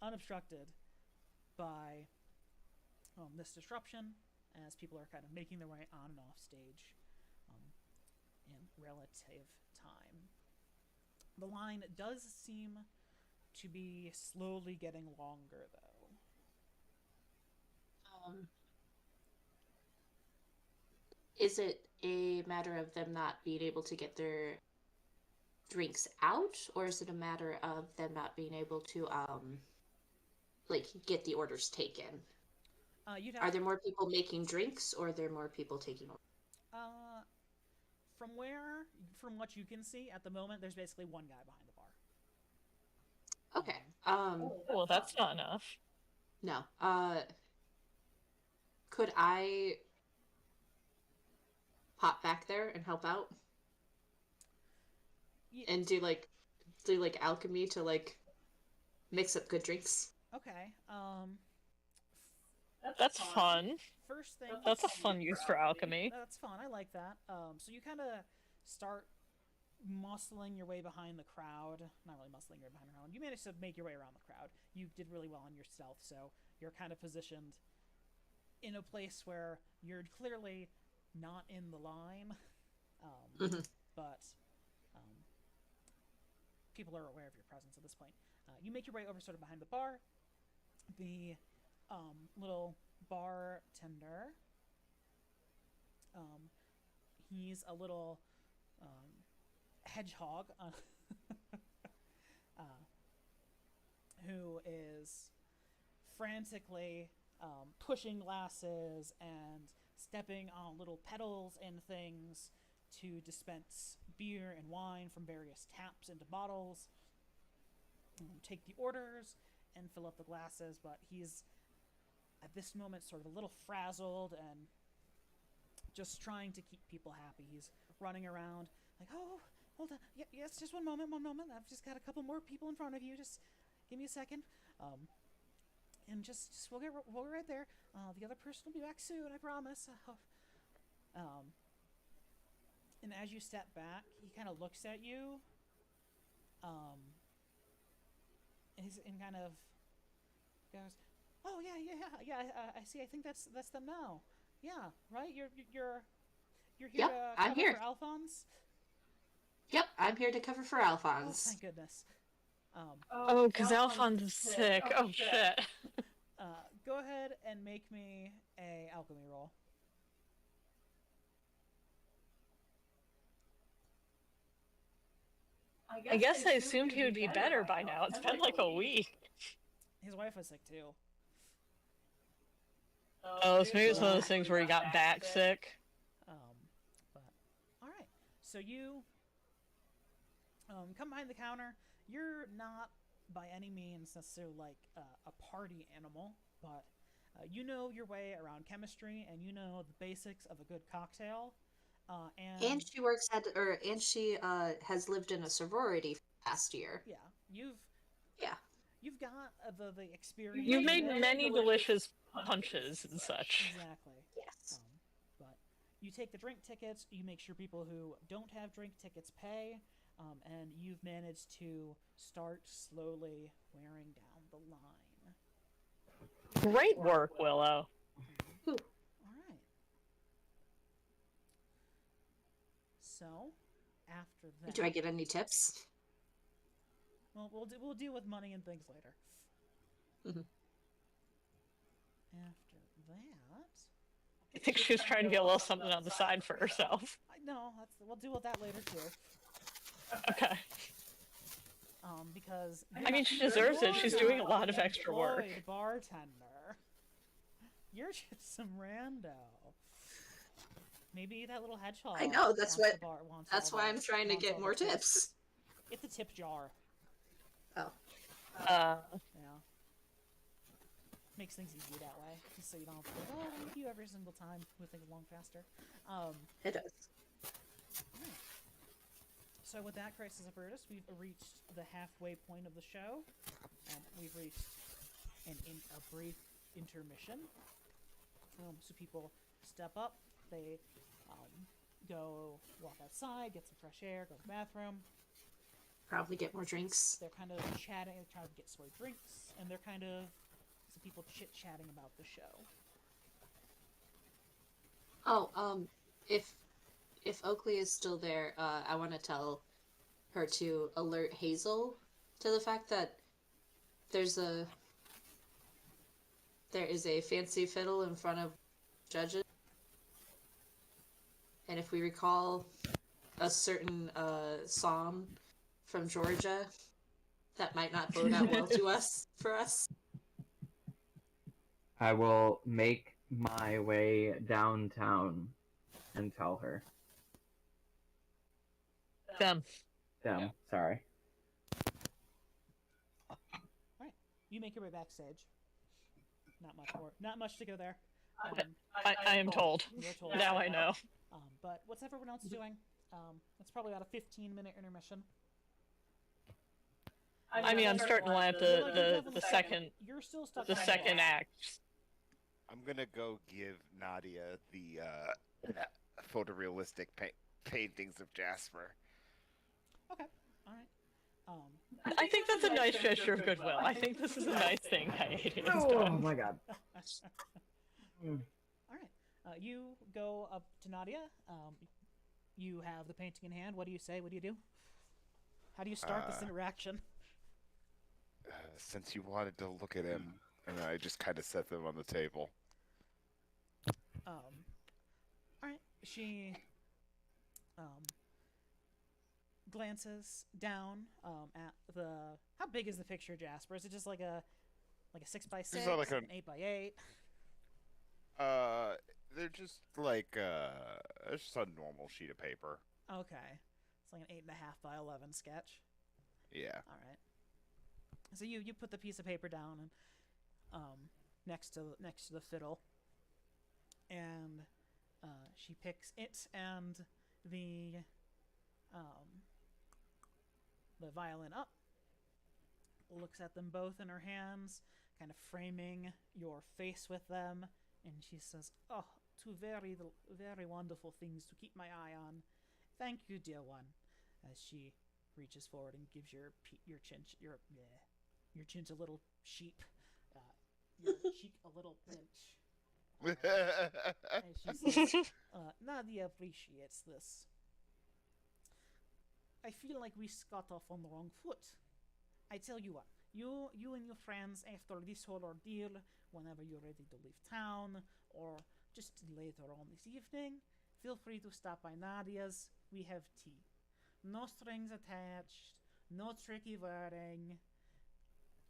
unobstructed by this disruption, as people are kind of making their way on and off stage in relative time. The line does seem to be slowly getting longer, though. Is it a matter of them not being able to get their drinks out, or is it a matter of them not being able to get the orders taken? You'd Are have, there more people making drinks, or are there more people taking orders? from what you can see at the moment, there's basically one guy behind the bar. Okay. Well, that's not enough. No. Could I pop back there and help out Ye- and do alchemy to mix up good drinks? Okay. That's fun. First thing. That's a fun use for alchemy. That's fun. I like that. So you kind of start muscling your way behind the crowd. Not really muscling your way behind the crowd. You managed to make your way around the crowd. You did really well on your stealth, so you're kind of positioned in a place where you're clearly not in the line, but people are aware of your presence at this point. You make your way over sort of behind the bar. The little bartender, he's a little hedgehog who is frantically pushing glasses and stepping on little pedals and things to dispense beer and wine from various taps into bottles, take the orders and fill up the glasses, but he's at this moment sort of a little frazzled and just trying to keep people happy. He's running around like, oh, hold on, yes, just one moment, I've just got a couple more people in front of you, just give me a second, and just we'll get right there. The other person will be back soon, I promise. And as you step back, he kind of looks at you. And kind of goes, "Oh yeah. I see. I think that's them now. Yeah, right. You're here Yep, to I'm cover here. for Alphonse. Yep, I'm here to cover for Oh, Alphonse. thank goodness. Oh, because Alphonse is sick. Oh, shit. Go ahead and make me a alchemy roll. I guess I assumed he would be better by now. It's been like a week. His wife was sick too. Oh, so maybe it's one of those things where he got back sick. But all right. So you come behind the counter. You're not by any means necessarily like a party animal, but you know your way around chemistry and you know the basics of a good cocktail. And she works at, and she has lived in a sorority for the past year. Yeah, Yeah. you've got the experience. You've made many delicious punches and such. Exactly. Yes. But you take the drink tickets. You make sure people who don't have drink tickets pay, and you've managed to start slowly wearing down the line. Great work, Willow. All right. So, after that, Do I get any tips? well, we'll deal with money and things later. Mhm. After that, I think she was trying to get a little something on the side for herself. we'll deal with that later too. Okay. Because I mean, she deserves it. She's doing a lot of extra work. employed bartender. You're just some rando. Maybe that little hedgehog. I know, that's wants what- the bar- wants That's all why the- I'm trying to wants get all more the tips. Get the tip jar. Oh. Yeah. Makes things easy that way, just so you don't have to go, oh, thank you every single time. Move things along faster. It does. So with that, Crisis of Virtus, we've reached the halfway point of the show, and we've reached a brief intermission. So people step up, they go walk outside, get some fresh air, go to the bathroom. Probably get more drinks. They're kind of chatting, they're trying to get soy drinks, and they're kind of some people chit-chatting about the show. Oh, if Oakley is still there, I want to tell her to alert Hazel to the fact that there is a fancy fiddle in front of judges, and if we recall a certain song from Georgia, that might not bode out well for us. I will make my way downtown and tell her. Them. Them, sorry. You make your way backstage. Not much to go there. I am told. You're told. Now I know. But what's everyone else doing? It's probably about a 15-minute intermission. I mean, I'm starting to line up the second You're still stuck. the in second act. I'm gonna go give Nadia the photorealistic paintings of Jasper. Okay. All right. I think that's a nice gesture of goodwill. I think this is a nice thing Hiatus has Oh done. my god. All right. You go up to Nadia. You have the painting in hand. What do you say? What do you do? How do you start this interaction? Since you wanted to look at him, and I just kind of set them on the table. All right. She glances down at the. How big is the picture, Jasper? Is it just like a 6x6, It's not like an 8x8? They're just like it's just a normal sheet of paper. Okay, it's like an 8.5 by 11 sketch. Yeah. All right. So you put the piece of paper down and next to the fiddle, and she picks it and the violin up, looks at them both in her hands, kind of framing your face with them, and she says, "Oh, two very, very wonderful things to keep my eye on. Thank you, dear one. As she reaches forward and gives your chin's a little sheep, your cheek a little pinch. And she says, Nadia appreciates this. I feel like we got off on the wrong foot. I tell you what, you and your friends, after this whole ordeal, whenever you're ready to leave town, or just later on this evening, feel free to stop by Nadia's. We have tea. No strings attached, no tricky wording.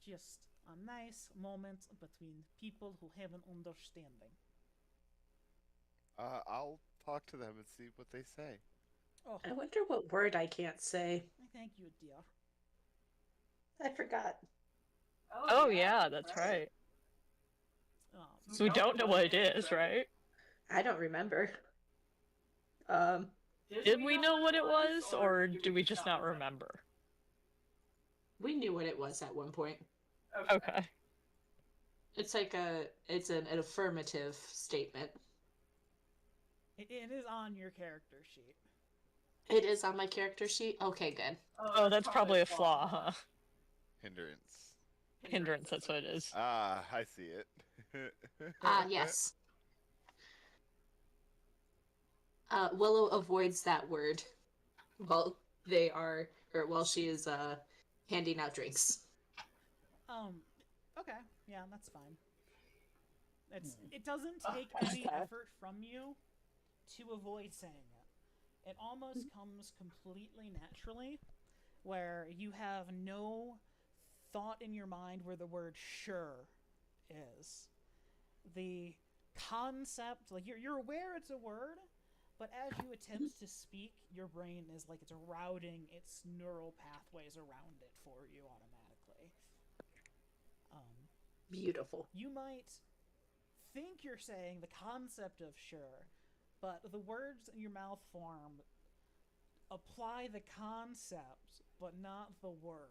Just a nice moment between people who have an understanding. I'll talk to them and see what they say. Oh, I wonder what word I can't say. thank you, dear. I forgot. Oh yeah, that's right. So we don't know what it is, right? I don't remember. Did we know what it was, or do we just not remember? We knew what it was at one point. Okay. It's like it's an affirmative statement. It is on your character sheet. It is on my character sheet? Okay, good. Oh, that's probably a flaw, huh? Hindrance. Hindrance, that's what it is. Ah, I see it. Yes. Willow avoids that word while while she is handing out drinks. Okay, yeah, that's fine. It doesn't take any effort from you to avoid saying it. It almost comes completely naturally, where you have no thought in your mind where the word sure is. The concept, like you're aware it's a word, but as you attempt to speak, your brain is like it's routing its neural pathways around it for you automatically. Beautiful. You might think you're saying the concept of sure, but the words in your mouth form apply the concept, but not the word.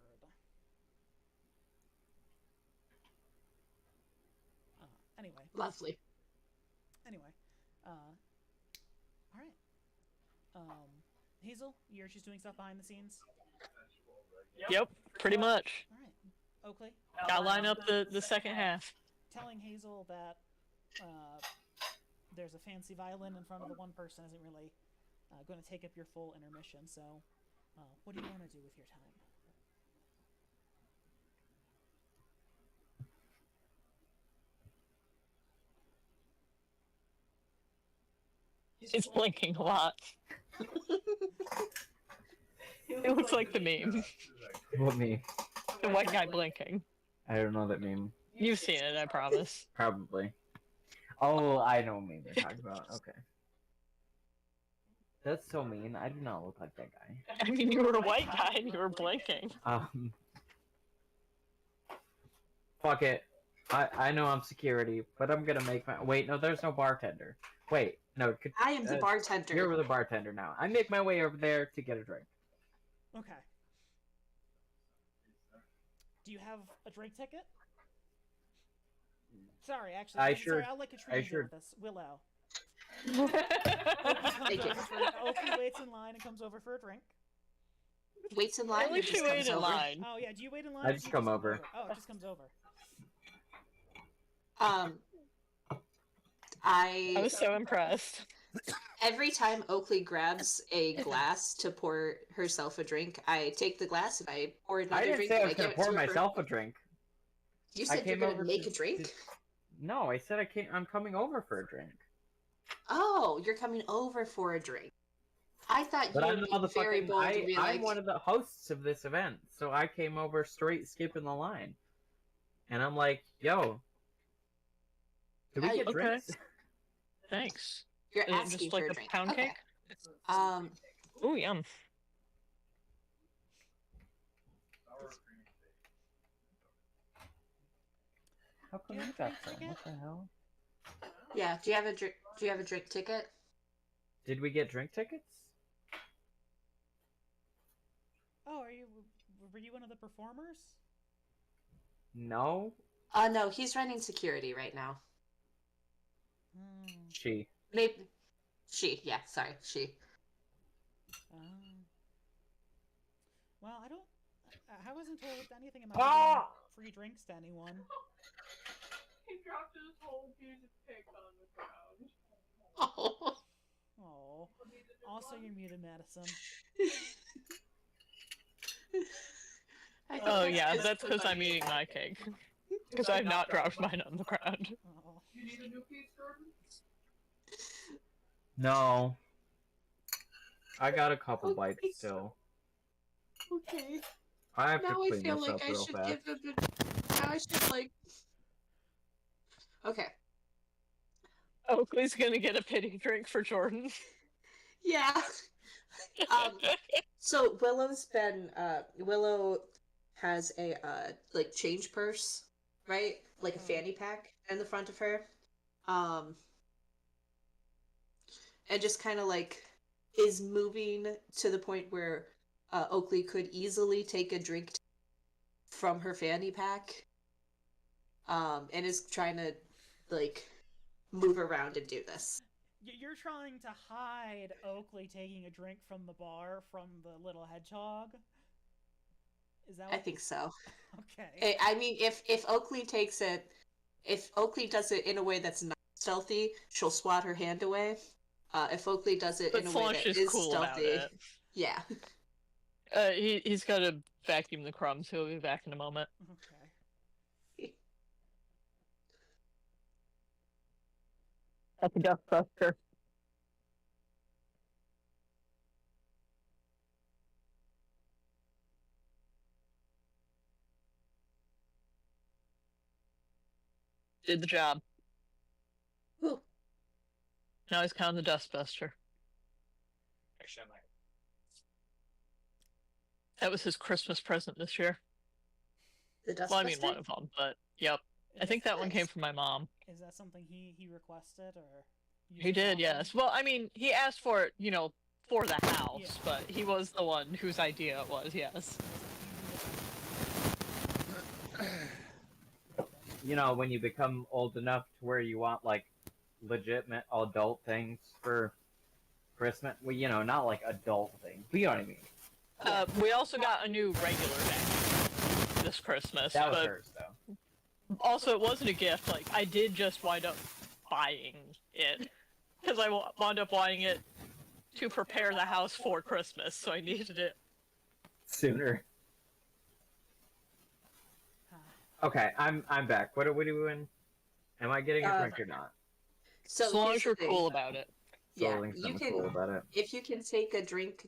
Anyway. Lovely. Anyway. Alright. Hazel, you're just doing stuff behind the scenes? Yep, pretty much. Alright. Oakley? Gotta line up the second half. Telling Hazel that there's a fancy violin in front of the one person isn't really going to take up your full intermission, so what do you want to do with your time? It's blinking a lot. It looks like the meme. What me? The white guy blinking. I don't know that meme. You've seen it, I promise. Probably. Oh, I know what meme you're talking about. Okay. That's so mean. I do not look like that guy. I mean, you were a white guy and you were blinking. Fuck it. I know I'm security, but I'm gonna make my. Wait, no, there's no bartender. Wait, no. I am the bartender. You're the bartender now. I make my way over there to get a drink. Okay. Do you have a drink ticket? Sorry, actually. Sorry, I'll let Katrina deal with this. Willow. Thank you. Oakley waits in line and comes over for a drink. Waits in line. At least you wait in line. Oh yeah, do you wait in line? I just come over. Oh, it just comes over. I was so impressed. Every time Oakley grabs a glass to pour herself a drink, I take the glass and I pour another I didn't drink. say I and was give gonna it to pour her. myself a drink. You said you're gonna make a drink? No, I said I'm coming over for a drink. Oh, you're coming over for a drink. I thought But you I'm would be very bold to be like, I'm one of the hosts of this event, so I came over straight skipping the line. And I'm like, yo, do we get Okay. drinks? Thanks. you're Is it asking just for like a the drink. pound Okay. cake? Ooh, yum. How come Yeah, you got drinks some? again? What the hell? Yeah. Do you have a drink? Do you have a drink ticket? Did we get drink tickets? Oh, were you one of the performers? No. No, he's running security right now. Hmm. She. maybe she. Yeah, sorry, she. Well, I don't. I wasn't told anything about Ah! giving free drinks to anyone. He dropped his whole piece of cake on the ground. Oh. Oh. Also, you're muted, Madison. I think Oh yeah, just that's because I'm eating my cake. Because I've not dropped mine on the ground. Oh. You need a new piece, Jordan? No. I got a couple Oh, bites please. still. Okay. I have to Now I clean feel this like up I real should fast. give him. Now I should like. Okay. Oakley's gonna get a pity drink for Jordan. Yeah. So Willow has a like change purse, right? Like a fanny pack in the front of her. And just kind of like is moving to the point where Oakley could easily take a drink from her fanny pack. And is trying to like move around and do this. You're trying to hide Oakley taking a drink from the bar from the little hedgehog? Is that what... I think so. Okay. I mean, if Oakley takes it, if Oakley does it in a way that's not stealthy, she'll swat her hand away. If Oakley does it But in a way Slosh that is is cool about stealthy, it. yeah. He's got to vacuum the crumbs. He'll be back in a moment. Okay. At the Dustbuster. Did the job. Ooh. Now he's counting the Dustbuster. Actually, I might. That was his Christmas present this year. The Dustbuster? Well, I mean, one of them, but yep. I think that one came from my mom. Is that something he requested, or... you He just did, offered? yes. Well, I mean, he asked for it, for the house, Yeah. but he was the one whose idea it was, yes. You know, when you become old enough to where you want, like, legitimate adult things for Christmas. Well, not like adult things, but you know what I mean. We also got a new regular vacuum this Christmas, That was but hers, though. also it wasn't a gift. Like, I did just wind up buying it. Because I wound up buying it to prepare the house for Christmas, so I needed it. Sooner. Okay, I'm back. What are we doing? Am I getting a drink or not? So As long here's as the you're thing. cool about it. Yeah, Soul Link's you not can. cool about it. If you can take a drink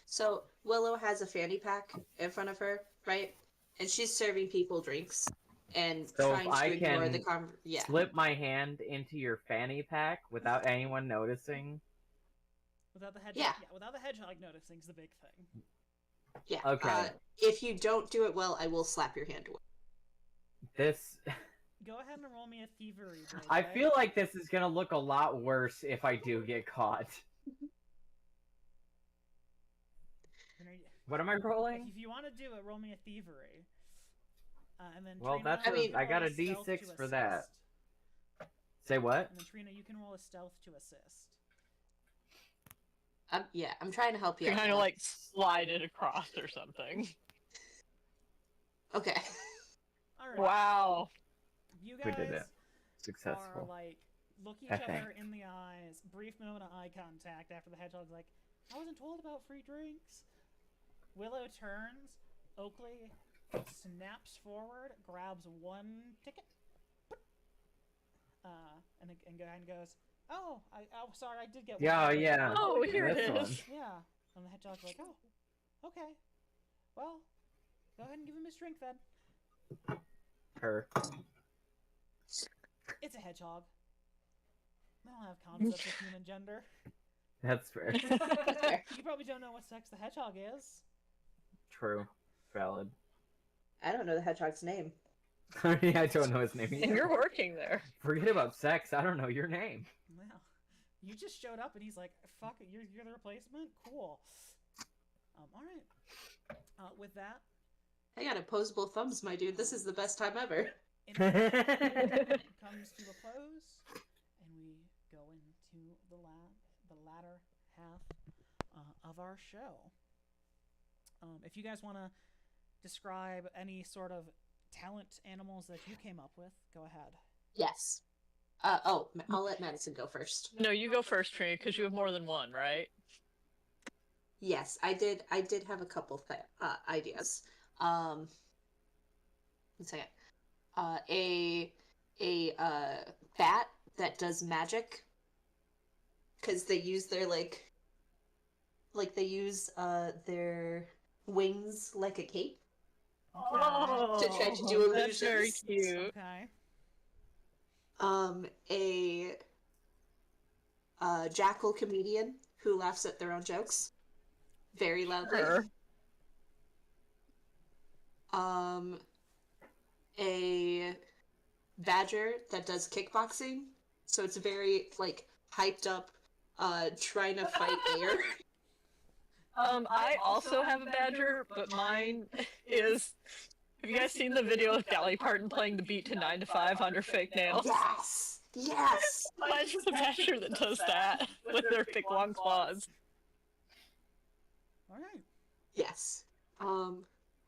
so Willow has a fanny pack in front of her, right? And she's serving people drinks and So trying if to I ignore the can yeah. slip my hand into your fanny pack without anyone noticing. Without the hedgehog, Yeah. without the hedgehog noticing is the big thing. Yeah. Okay. If you don't do it well, I will slap your hand away. This Go ahead and roll me a thievery. I Jose. feel like this is gonna look a lot worse if I do get caught. What am I rolling? If you want to do it, roll me a thievery. And then Well, Trina, that's I mean- you I can got roll a stealth D6 to for that. assist. Say what? And then Trina, you can roll a stealth to assist. Yeah, I'm trying to help you. You out kind of now. like slide it across or something. Okay. All right. Wow. You We guys did it. are Successful. like look each I other think. in the eyes, brief moment of eye contact after the hedgehog's like, I wasn't told about free drinks. Willow turns, Oakley snaps forward, grabs one ticket, and goes, oh, sorry, I did get one. Yeah, ticket." yeah. Oh, here This it one. is. Yeah. And the hedgehog's like, oh, okay. Well, go ahead and give him his drink then. Her. It's a hedgehog. They don't have concepts of human gender. That's fair. You probably don't know what sex the hedgehog is. True. Valid. I don't know the hedgehog's name. I don't know his name And either. you're working there. Forget about sex. I don't know your name. Well, you just showed up and he's like, fuck it, you're the replacement? Cool. Alright. With that, I got opposable thumbs, my dude. This is the best time ever. comes to a close, and we go into to the latter half of our show. If you guys want to describe any sort of talent animals that you came up with, go ahead. Yes. I'll let Madison go first. No, you go first, Trini, because you have more than one, right? Yes, I did have a couple ideas. One second. A bat that does magic, because they use their they use their wings like a cape Oh, to try to do illusions. that's very cute. Okay. A jackal comedian who laughs at their own jokes very loudly. Sure. A badger that does kickboxing, so it's very hyped up, trying to fight air. I also have a badger, but mine is. Have you guys seen the video of Dolly Parton playing the beat to 9 to 5 on her fake nails? Yes, yes. Mine's the badger that does that with their big long claws. All right. Yes. What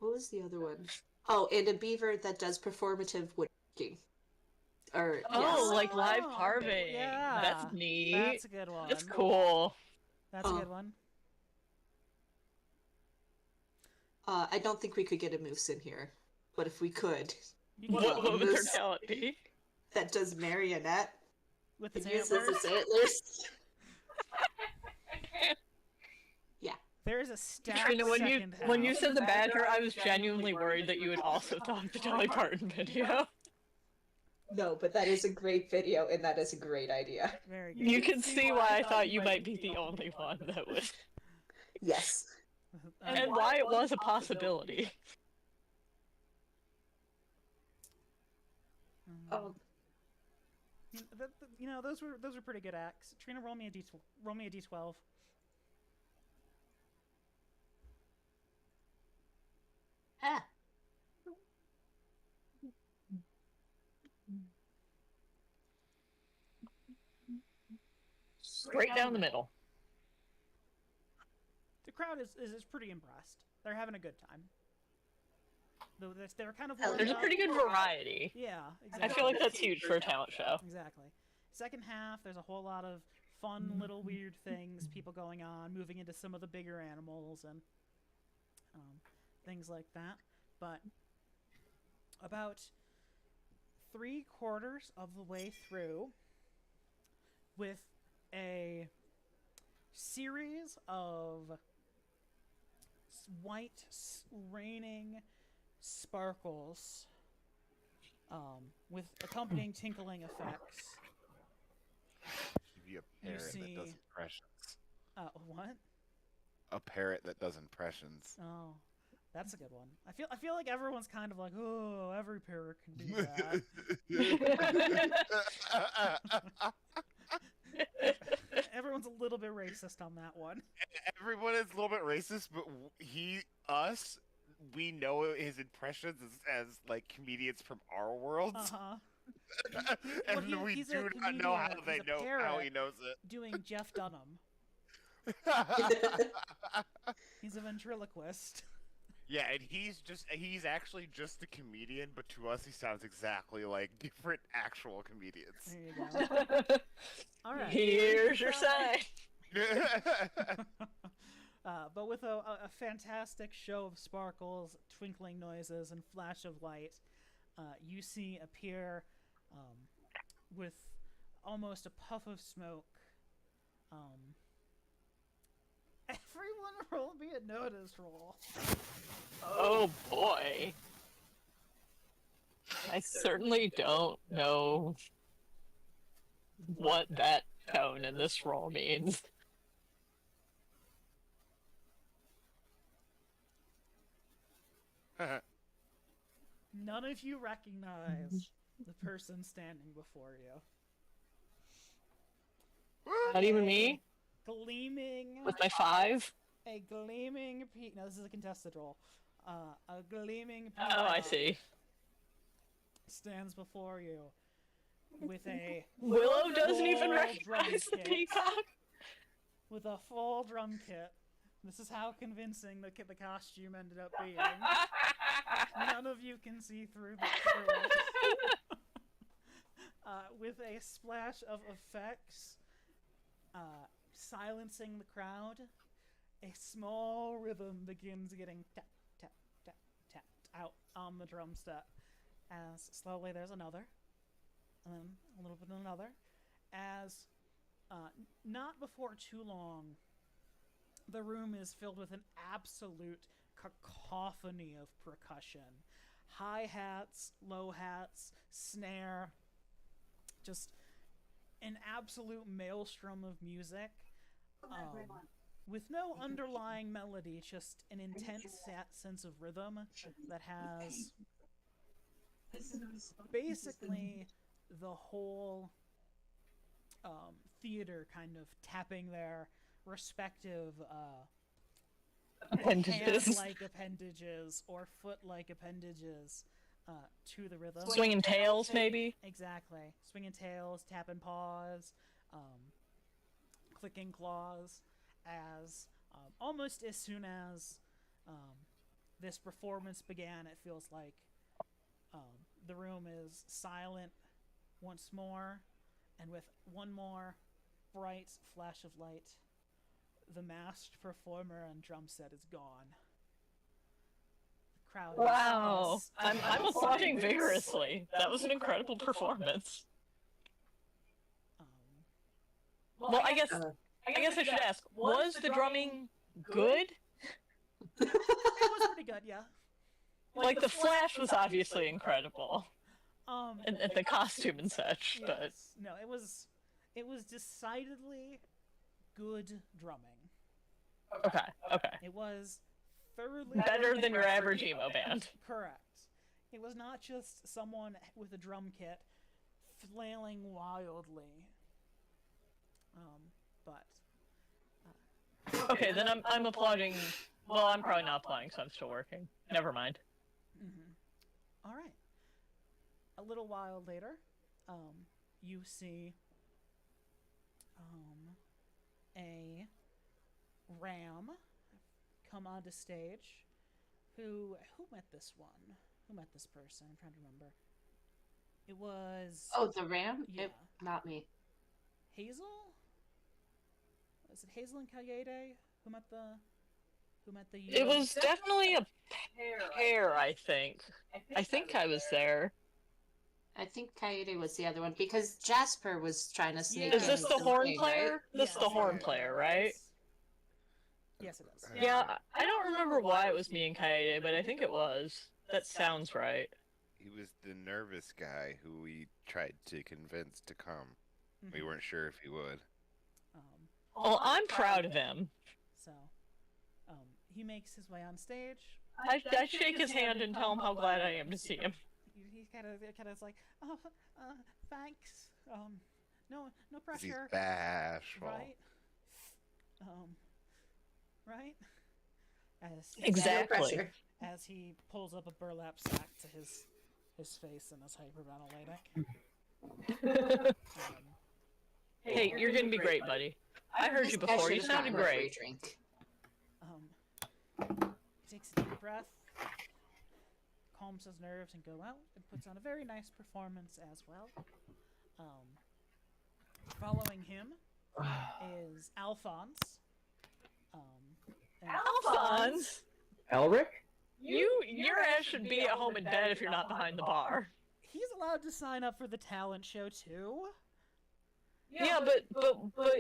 was the other one? Oh, and a beaver that does performative woodworking. Or Oh, yes. like live carving. Yeah. That's neat. That's a good one. That's cool. That's a good one. I don't think we could get a moose in here, but if we could, You can What go would their moose talent be? that does marionette with and his uses antlers. its antlers. There is a stacked Trina, second when you half. said the badger, I was genuinely worried that you had also thought of the Dolly Parton video. No, but that is a great video, and that is a great idea. Very good. You can see why I thought you might be the only one that was, Yes. and why it was a possibility. Oh, You know, those were pretty good acts. Trina, roll me a d12. ah. Straight down the middle. The crowd is pretty impressed. They're having a good time. Though they're kind of There's There's a pretty good variety. Yeah, I exactly. feel like that's huge for a talent show. Exactly. Second half, there's a whole lot of fun little weird things, people going on, moving into some of the bigger animals and things like that. But about 3/4 of the way through, with a series of white raining sparkles with accompanying tinkling effects. Give you a You parrot that see- does impressions. What? A parrot that does impressions. Oh, that's a good one. I feel like everyone's kind of like, oh, every parrot can do that. Everyone's a little bit racist on that one. Everyone is a little bit racist, but we know his impressions as like comedians from our worlds, Uh-huh. and Well, we he's do a not know how comedian, they he's a know how parrot. he knows Doing Jeff Dunham. it. He's a ventriloquist. Yeah, and he's actually just a comedian, but to us he sounds exactly like different actual comedians. There you go. All right. Here's your sign. But with a fantastic show of sparkles, twinkling noises, and flash of light, you see appear with almost a puff of smoke. Everyone roll me a notice roll. Oh boy. I certainly don't know what that tone in this roll means. None of you recognize the person standing before you. Not even me? Gleaming, With my 5? a gleaming no, this is a contested roll. A gleaming Oh, I see. stands before you. with a Willow doesn't even full recognize the drum kit. peacock. With a full drum kit. This is how convincing the costume ended up being. None of you can see through it. With a splash of effects, silencing the crowd, a small rhythm begins getting tap, tap, tap, tapped out on the drum set. As slowly there's another, and then a little bit of another. As not before too long, the room is filled with an absolute cacophony of percussion. Hi-hats, low-hats, snare, just an absolute maelstrom of music. With no underlying melody, just an intense sense of rhythm that has basically the whole theater kind of tapping their respective Appendages. hand-like appendages or foot-like appendages to the rhythm. Swinging tails, maybe? Exactly. Swinging tails, tapping paws, clicking claws, as almost as soon as this performance began, it feels like the room is silent once more, and with one more bright flash of light, the masked performer and drum set is gone. The crowd Wow. is I'm applauding vigorously. That was an incredible performance. Well, I guess I should ask, was the drumming good? it was pretty good, yeah. Like, the flash was obviously incredible. Um, And the costume and such, but... yes. No, it was decidedly good drumming. Okay. It was thoroughly Better than your average emo band. Correct. It was not just someone with a drum kit flailing wildly. But Okay, then I'm applauding... Well, I'm probably not applauding, because I'm still working. Never mind. all right. A little while later, you see a ram come onto stage. Who met this one? Who met this person? I'm trying to remember. It was Oh, the ram? Yeah. Not me. Hazel? Was it Hazel and Kayede who met the It was definitely a pair, I think. I think I was there. I think Coyote was the other one because Jasper was trying to sneak Is in this the something, horn right? player? This is the horn player, right? Yes, it is. Yeah, I don't remember why it was me and Kaede, but I think it was. That sounds right. He was the nervous guy who we tried to convince to come. We Mhm. weren't sure if he would. Well, I'm proud of him. So, he makes his way on stage. I shake his hand and tell him how glad I am to see him. He's kind of is like, oh, thanks. No 'Cause he's pressure. bashful. Right. Right. As Exactly. No pressure. as he pulls up a burlap sack to his face and is hyperventilating. Hey, you're gonna be great, buddy. I heard This you guy before. should You have sounded gotten a free great. drink. He takes a deep breath, calms his nerves, and go out and puts on a very nice performance as well. Following him is Alphonse. And Alphonse, Elric? your ass should be at home in bed if you're not behind the bar. he's allowed to sign up for the talent show too. Yeah, but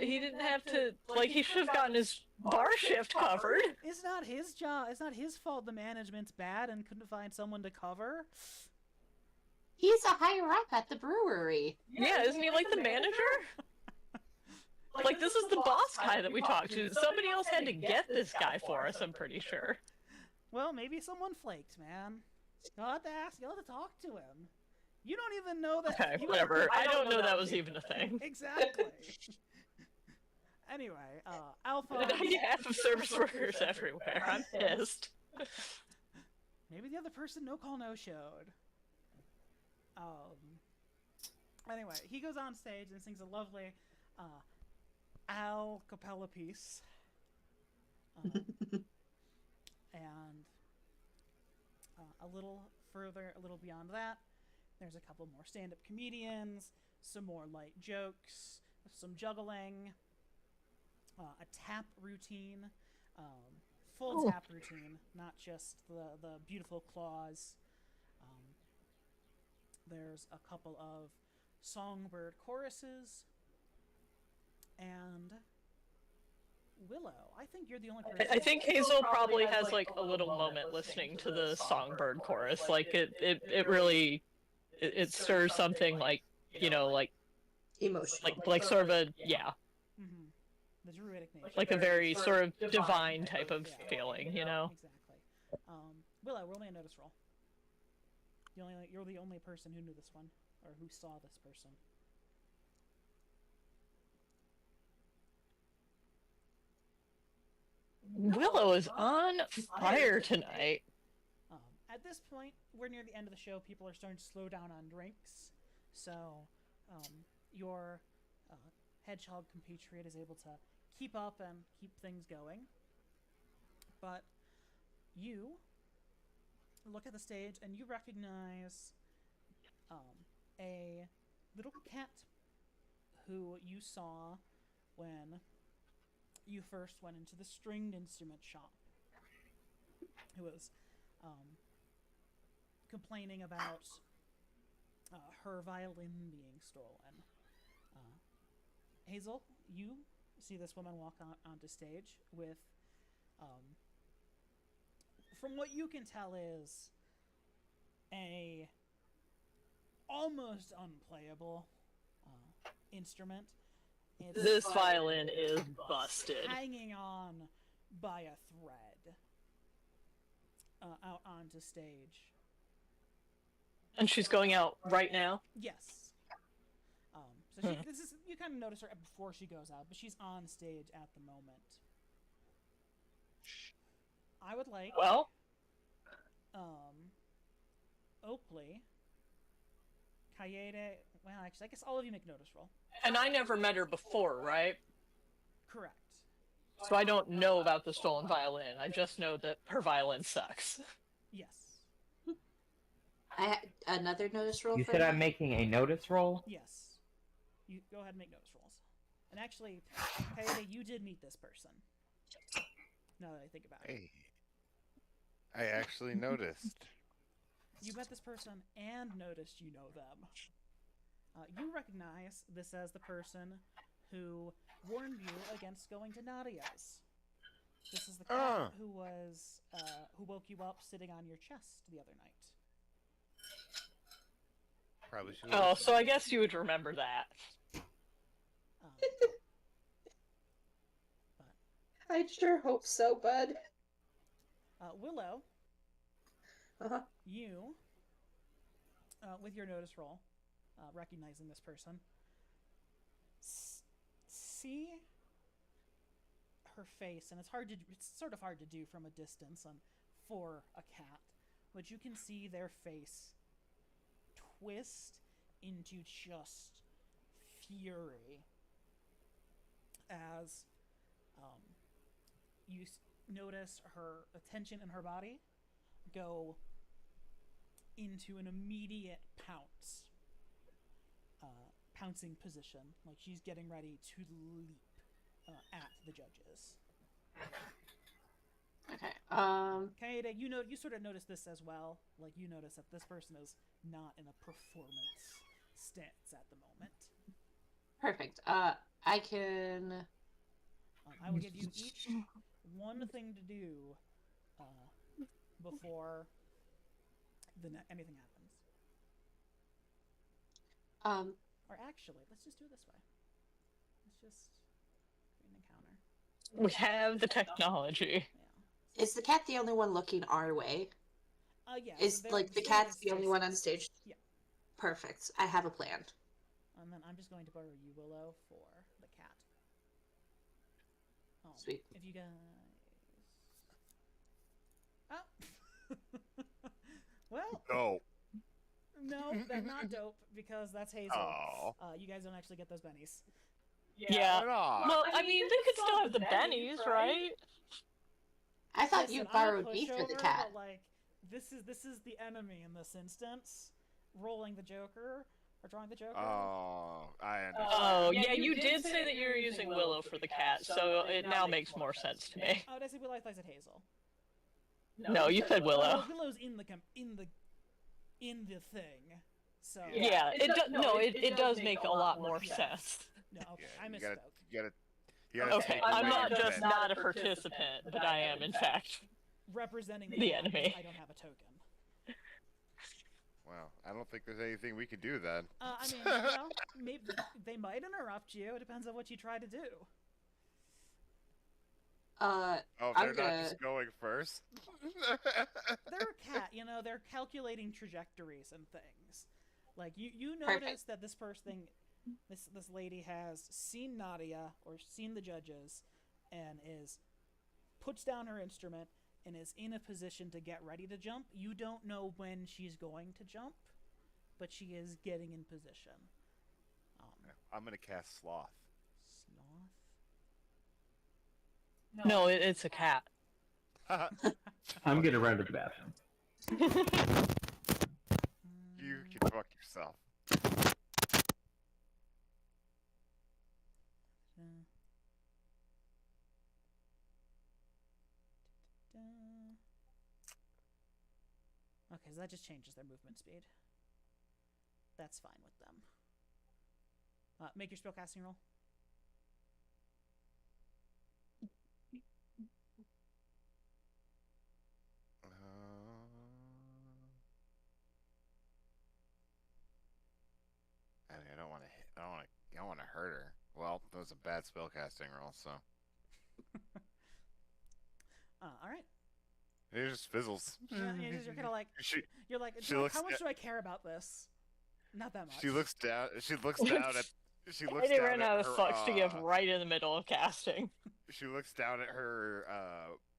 he didn't have to. Like, he should have gotten his bar shift covered. It's not his job. It's not his fault the management's bad and couldn't find someone to cover. He's a higher up at the brewery. Yeah, isn't he like the manager? Like, this is the boss guy that we talked to. Somebody else had to get this guy for us, I'm pretty sure. Well, maybe someone flaked, man. You'll have to ask. You'll have to talk to him. You don't even know that. Okay, you whatever. I don't know that was even a thing. Exactly. Anyway, Alphonse. On behalf of service workers everywhere, I'm pissed. Maybe the other person no call no showed. Anyway, he goes on stage and sings a lovely a cappella piece. And a little further, a little beyond that, there's a couple more stand-up comedians, some more light jokes, some juggling, a tap routine, full tap routine, not just the beautiful claws. There's a couple of songbird choruses, and Willow, I think you're the only person. I think Hazel probably has like a little moment listening to the songbird chorus. Like it really it stirs something like, you know, like Emotional. like sort of a yeah, Mm-hmm. The druidic nature. like a very sort of divine type of feeling, you know. Exactly. Willow, roll me a notice roll. You're the only person who knew this one, or who saw this person. Willow is on fire tonight. At this point, we're near the end of the show. People are starting to slow down on drinks, so your hedgehog compatriot is able to keep up and keep things going. But you look at the stage and you recognize a little cat who you saw when you first went into the stringed instrument shop, who was complaining about her violin being stolen. Hazel, you see this woman walk onto stage with, from what you can tell, is a almost unplayable instrument. It's This violin is busted. hanging on by a thread out onto stage. And she's going out right now. Yes. So this is, you kind of notice her before she goes out, but she's on stage at the moment. I would like Well, Oakley, Kaede. Well, actually, I guess all of you make notice roll. and I never met her before, right? Correct. So I don't know about the stolen violin. I just know that her violin sucks. Yes. I had another notice roll You for said you? I'm making a notice roll? Yes. You go ahead and make notice rolls. And actually, Kaede, you did meet this person. Now that I think about it. Hey, I actually noticed. You met this person and noticed you know them. You recognize this as the person who warned you against going to Nadia's. This is the cat who woke you up sitting on your chest the other night. Probably should. Oh, so I guess you would remember that. I sure hope so, bud. Willow, Uh-huh. you, with your notice roll, recognizing this person, see her face, and it's sort of hard to do from a distance for a cat, but you can see their face twist into just fury as you notice her attention in her body go into an immediate pouncing position, like she's getting ready to leap at the judges. Okay. Kaede, you sort of notice this as well. Like, you notice that this person is not in a performance stance at the moment. Perfect. I can. I will give you each one thing to do before anything happens. Or actually, let's just do it this way. Let's just create an encounter. We have the technology. Yeah. Is the cat the only one looking our way? Yeah. Is so like the there cat's is the only one on stage? Yeah. Perfect. I have a plan. And then I'm just going to borrow you, Willow, for the cat. Oh, Sweet. If you guys. Oh. Well, No. No, they're not dope because that's Hazel. Oh. You guys don't actually get those bennies. Yeah. Aw. Well, I mean, they could still have the bennies, right? I thought Listen, you I'm a borrowed me for the pushover, cat. But, like, this is the enemy in this instance. Rolling the Joker or drawing the Joker. Oh, I understand. Oh, yeah, you did say that you were using Willow for the cat, so it now makes more sense to me. Oh, did I say Willow? I thought I said Hazel. No, you said Willow. Willow's in the thing. So Yeah, it does make a lot more sense. no, okay, Yeah, I you misspoke. You gotta Okay, take I'm away not the just bit. not a participant, but I am, in fact. Representing The cat, enemy. I don't have a token. Well, I don't think there's anything we can do then. I mean, well, maybe they might interrupt you. It depends on what you try to do. Oh, I'm they're gonna- not just going first. They're a cat, you know. They're calculating trajectories and things. Like you Perfect. notice that this this lady has seen Nadia or seen the judges, and puts down her instrument and is in a position to get ready to jump. You don't know when she's going to jump, but she is getting in position. I'm gonna cast sloth. Sloth. No, it's a cat. I'm gonna run to the bathroom. You can fuck yourself. Okay, so that just changes their movement speed. That's fine with them. Make your spellcasting roll. I mean, I don't want to hit. I don't want to hurt her. Well, that was a bad spellcasting roll, so All right. it just fizzles. Yeah, you're kind of like She You're like, looks how much at- do I care about this? Not that much. she looks down. She looks down at. She looks They down ran at out of her, fucks to give right in the middle of casting. She looks down at her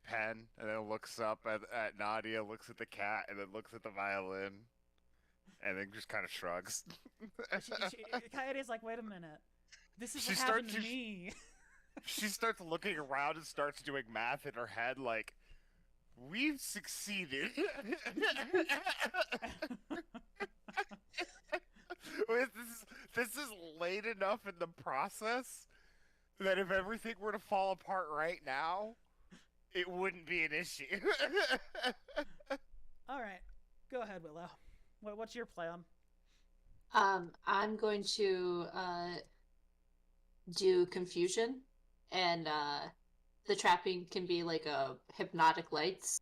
pen and then looks up at Nadia, looks at the cat, and then looks at the violin, and then just kind of shrugs. Coyote's like, wait a minute. This is She what happened to starts- me. She starts looking around and starts doing math in her head, like, we've succeeded. This is late enough in the process that if everything were to fall apart right now, it wouldn't be an issue. All right, go ahead, Willow. What's your plan? I'm going to do confusion, and the trapping can be like a hypnotic lights.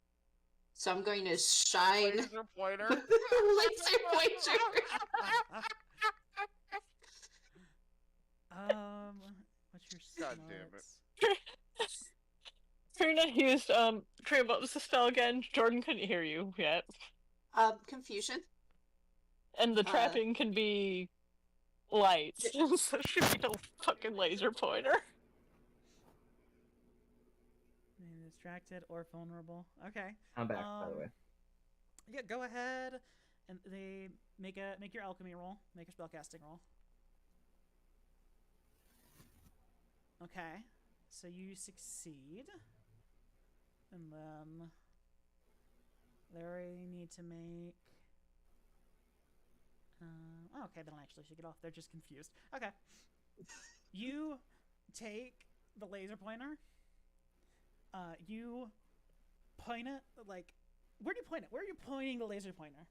So I'm going to shine Laser pointer. laser pointer. What's your God damn it. smarts? Trina used, Trina, what was the spell again? Jordan couldn't hear you yet. Confusion. And the trapping can be lights, so it should be a fucking laser pointer. Maybe distracted or vulnerable. Okay. I'm back, by the way. Yeah, go ahead and they make your alchemy roll. Make your spellcasting roll. Okay. So you succeed. And then they need to make okay, they don't actually shake it off. They're just confused. Okay. You take the laser pointer. You point it, like, where do you point it? Where are you pointing the laser pointer?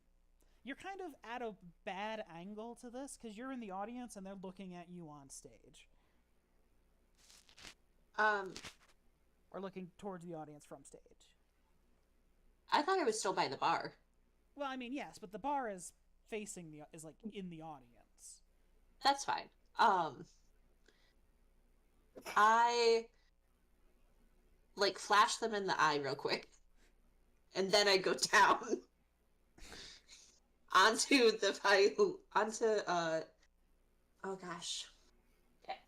You're kind of at a bad angle to this because you're in the audience and they're looking at you on stage. Or looking towards the audience from stage. I thought I was still by the bar. Well, I mean, yes, but the bar is facing is like in the audience. That's fine. I like flash them in the eye real quick, and then I go down onto oh gosh. Okay.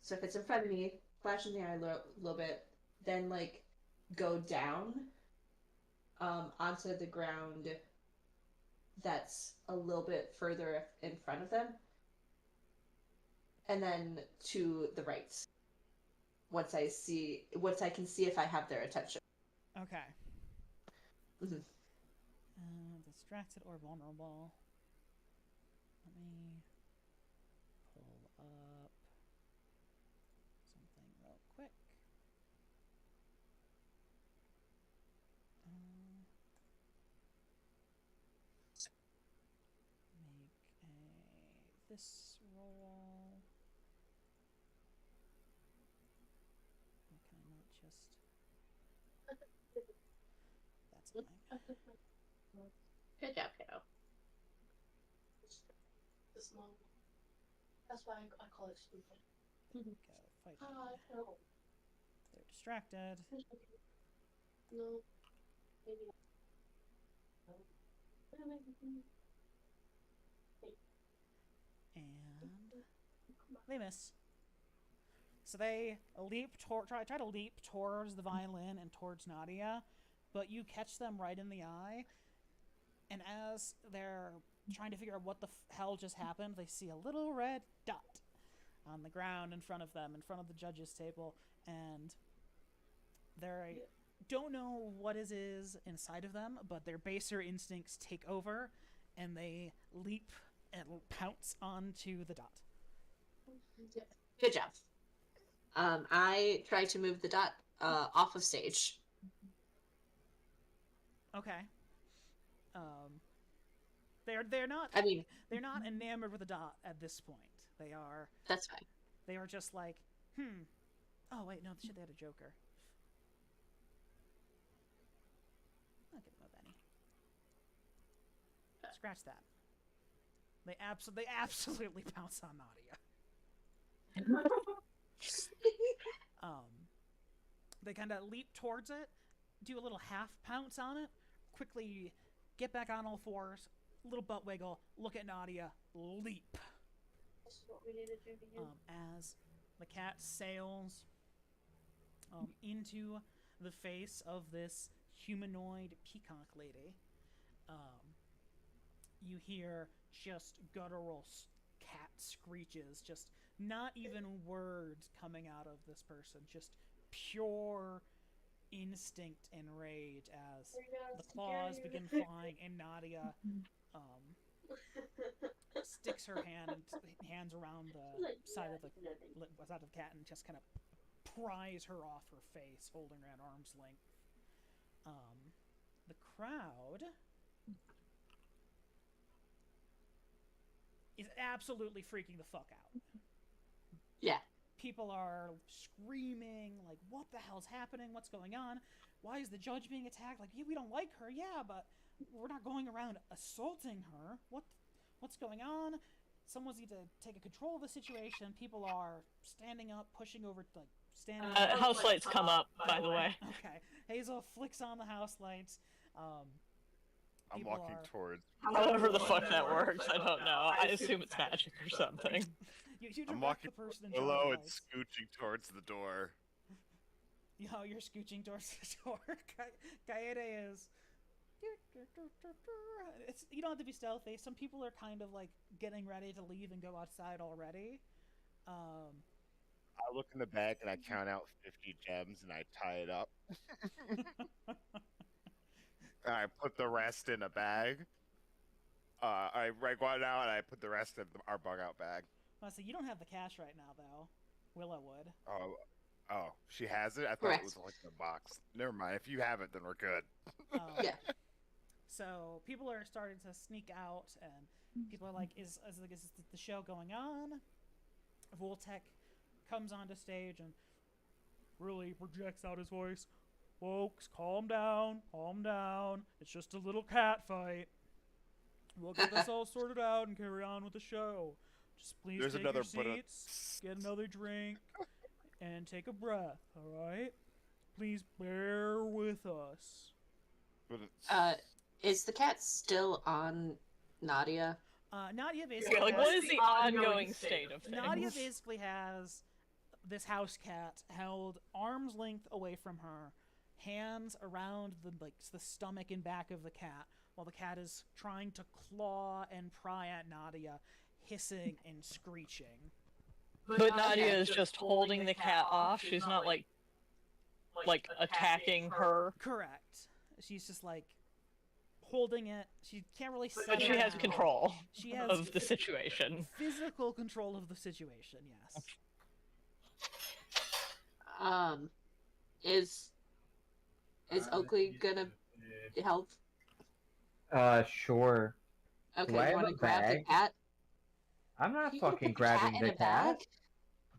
So if it's in front of me, flash in the eye a little bit, then like go down onto the ground that's a little bit further in front of them. And then to the right. Once I can see if I have their attention. Okay. Mhm. Distracted or vulnerable. Let me pull up something real quick. Make this roll. Or can I not just? That's annoying. Good job, kiddo. The small one. That's why I call it stupid. Go fight. No. They're distracted. No. Maybe. And they miss. So they try to leap towards the violin and towards Nadia, but you catch them right in the eye. And as they're trying to figure out what the hell just happened, they see a little red dot on the ground in front of them, in front of the judge's table, and they don't know what it is inside of them, but their baser instincts take over, and they leap and pounce onto the dot. Good job. I try to move the dot off of stage. Okay. They're not. I mean, they're not enamored with the dot at this point. that's fine. They are just like, Oh wait, no, shit. They had a Joker. I'll give them a Benny. Scratch that. They absolutely pounce on Nadia. They kind of leap towards it, do a little half pounce on it, quickly get back on all fours, little butt wiggle, look at Nadia, leap. This is what we need to do to you. As the cat sails into the face of this humanoid peacock lady, you hear just guttural cat screeches, just not even words coming out of this person, just pure instinct and rage as the claws begin flying and Nadia sticks her hands around the side of the cat and just kind of pries her off her face, holding her at arm's length. The crowd is absolutely freaking the fuck out. Yeah. People are screaming, like, what the hell's happening? What's going on? Why is the judge being attacked? Like, yeah, we don't like her, yeah, but we're not going around assaulting her. What's going on? Someone's need to take control of the situation. People are standing up, pushing over, like, standing up. House lights come up, by the way. Okay. Hazel flicks on the house lights. I'm People walking are- towards. However the fuck that works, I don't know. I assume it's magic or something. You I'm direct walking the person in below charge and of lights. scooching towards the door. You're scooching towards the door. Kaede is. You don't have to be stealthy. Some people are kind of like getting ready to leave and go outside already. I look in the bag and I count out 50 gems and I tie it up. And I put the rest in a bag. I go out and I put the rest in our bug out bag. So you don't have the cash right now, though. Willow would. Oh, she has it? I thought Correct. it was like in the box. Never mind. If you have it, then we're good. Yeah. So people are starting to sneak out, and people are like, "Is the show going on?" Voltec comes onto stage and really projects out his voice. Folks, calm down, calm down. It's just a little cat fight. We'll get this all sorted out and carry on with the show. Just please There's take another your but seats, get another drink, and take a breath, alright? Please bear with us. But it's... Is the cat still on Nadia? Nadia basically Okay, like, has, what is the ongoing state of things? Nadia basically has this house cat held arm's length away from her, hands around the stomach and back of the cat, while the cat is trying to claw and pry at Nadia, hissing and screeching. But Nadia is just holding the cat off. She's not like attacking her. Correct. She's just like holding it. She can't really say But she it has now. control She has of the situation. physical control of the situation, yes. Is Oakley gonna help? Sure. Okay, Do I you have want a to grab the bag? cat? I'm not You can fucking put the cat grabbing in the a bag? cat.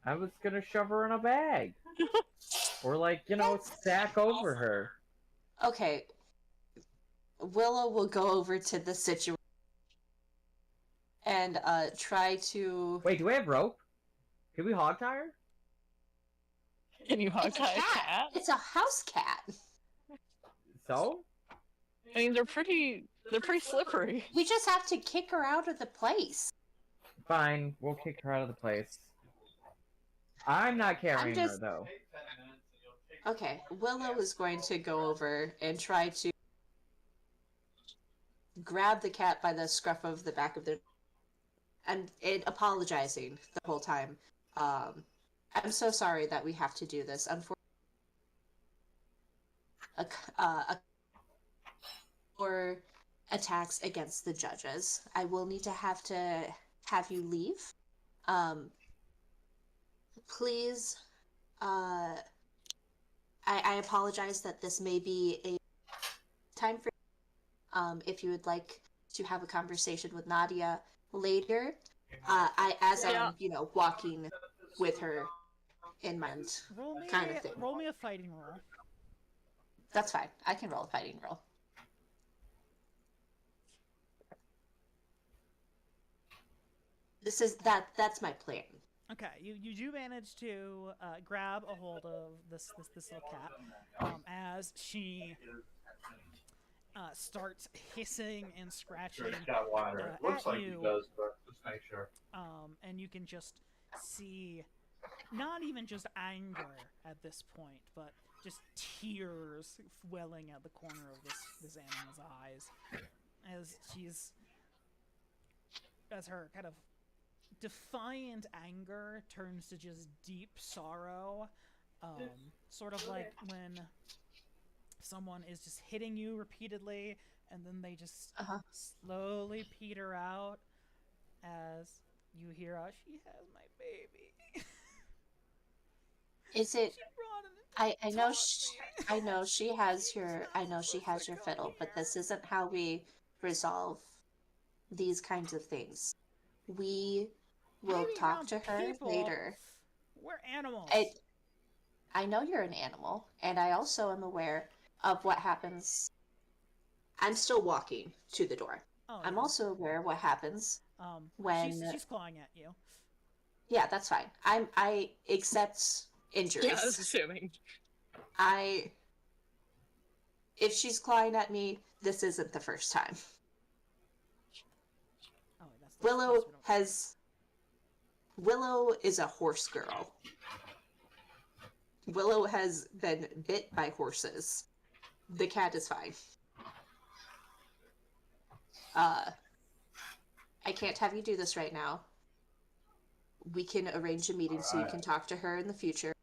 I was gonna shove her in a bag. Or like, sack over her. Okay. Willow will go over to the situation and try to. Wait, do we have rope? Can we hog tie her? Can you hog It's a tie a cat. cat? It's a house cat. So? I mean, they're pretty slippery. We just have to kick her out of the place. Fine, we'll kick her out of the place. I'm not carrying her just- though. Okay, Willow is going to go over and try to grab the cat by the scruff of the back of their and apologizing the whole time. I'm so sorry that we have to do this. Unfortunately, or attacks against the judges. I will need to have you leave. Please, I apologize that this may be a time for if you would like to have a conversation with Nadia later. I'm walking with her in mind. Kind of thing. Roll me a fighting roll. That's fine. I can roll a fighting roll. That's my plan. Okay, you do manage to grab a hold of this little cat as she starts hissing and scratching Got water. at Looks like you. he does, but just make sure. And you can just see not even just anger at this point, but just tears welling at the corner of this animal's eyes as her kind of defiant anger turns to just deep sorrow, sort of like when someone is just hitting you repeatedly and then they just slowly peter out as you hear, she has my baby. Is it? She brought an I know she has your fiddle, but this isn't how we resolve these kinds of things. We will Maybe talk around to her people, later. We're animals. I know you're an animal, and I also am aware of what happens. I'm still walking to the door. Oh, I'm yeah. also aware of what happens when. she's clawing at you. Yeah, that's fine. I accept injuries. Yeah, I was assuming. If she's clawing at me, this isn't the first time. Oh, wait, that's Willow is a horse girl. Willow has been bit by horses. The cat is fine. I can't have you do this right now. We can arrange a meeting so you can talk to her in the future.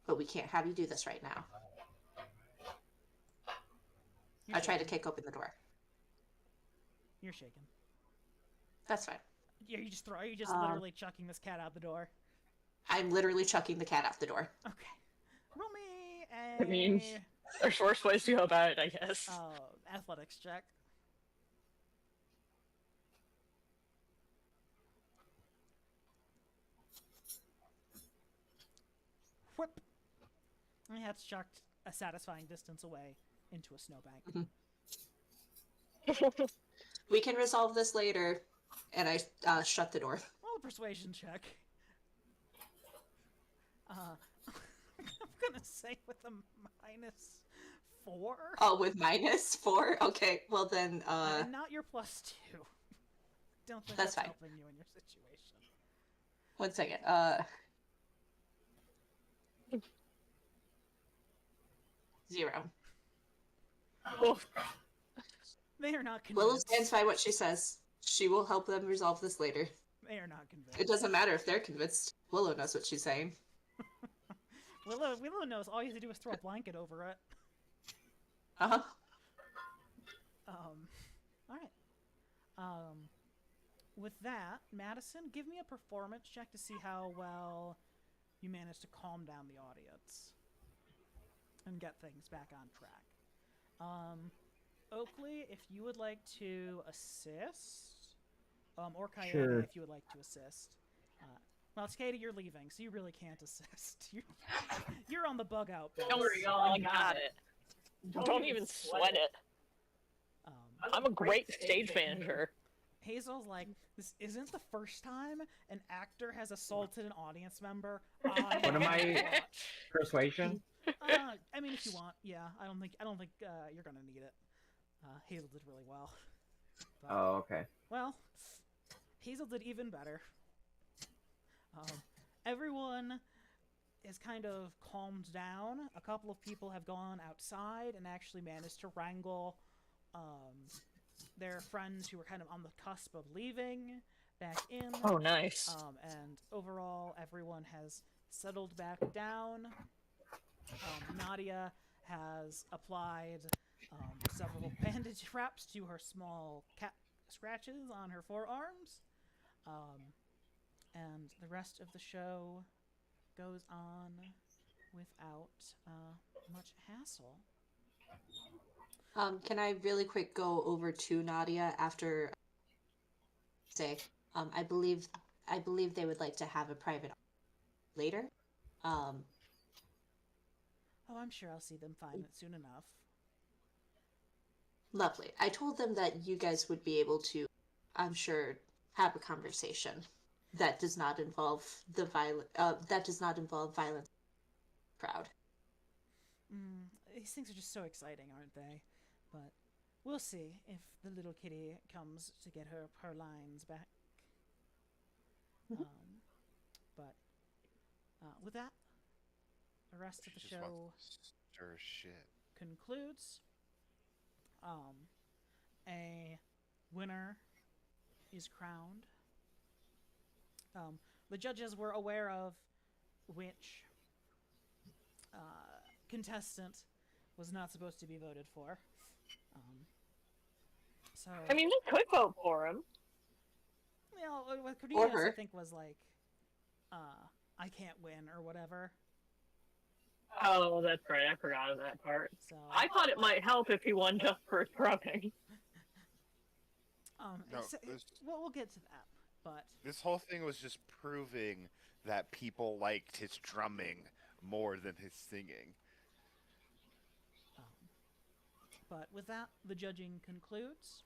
But we can't have you do this right now. I tried to kick open the door. You're shaking. That's fine. Are you just literally chucking this cat out the door? I'm literally chucking the cat out the door. Okay. Roll me a... I mean, there's worse ways to go about it, I guess. Athletics check. Whip. And that's chucked a satisfying distance away into a snowbank. We can resolve this later. And I shut the door. Roll a persuasion check. I'm gonna say with a -4. Oh, with -4? Okay, well then, not your +2. Don't think That's fine. helping you in your situation. 1 second. 0. Oh, They are not Willow convinced. stands by what she says. She will help them resolve this later. They are not convinced. It doesn't matter if they're convinced. Willow knows what she's saying. Willow knows all you have to do is throw a blanket over it. Uh-huh. Alright. With that, Madison, give me a performance check to see how well you managed to calm down the audience and get things back on track. Oakley, if you would like to assist, or Kaede, Sure. if you would like to assist. Well, Takeda, you're leaving, so you really can't assist. You're on the bug out. don't boss. worry, y'all got it. Don't even sweat it. I'm a great stage manager. Hazel's like, this isn't the first time an actor has assaulted an audience member. I What am I- watch. Persuasion? I mean, if you want, yeah. I don't think you're gonna need it. Hazel did really well. But, Oh, okay. well, Hazel did even better. Everyone is kind of calmed down. A couple of people have gone outside and actually managed to wrangle their friends who were kind of on the cusp of leaving back in. Oh, nice. And overall, everyone has settled back down. Nadia has applied several bandage wraps to her small cat scratches on her forearms. And the rest of the show goes on without much hassle. Can I really quick go over to Nadia after say, I believe they would like to have a private later. Oh, I'm sure I'll see them find it soon enough. Lovely. I told them that you guys would be able to, I'm sure, have a conversation that does not involve violence. Crowd. These things are just so exciting, aren't they? But we'll see if the little kitty comes to get her lines back. But with that, the rest of the She just wants show to stir shit. concludes. A winner is crowned. The judges were aware of which contestant was not supposed to be voted for. So I mean, they could vote for him. you know, what Or Cornelius I her. think was like, I can't win or whatever. Oh, that's right. I forgot of that part. So I thought it might help if he won just for drumming. No, we'll get to that, but this whole thing was just proving that people liked his drumming more than his singing. But with that, the judging concludes.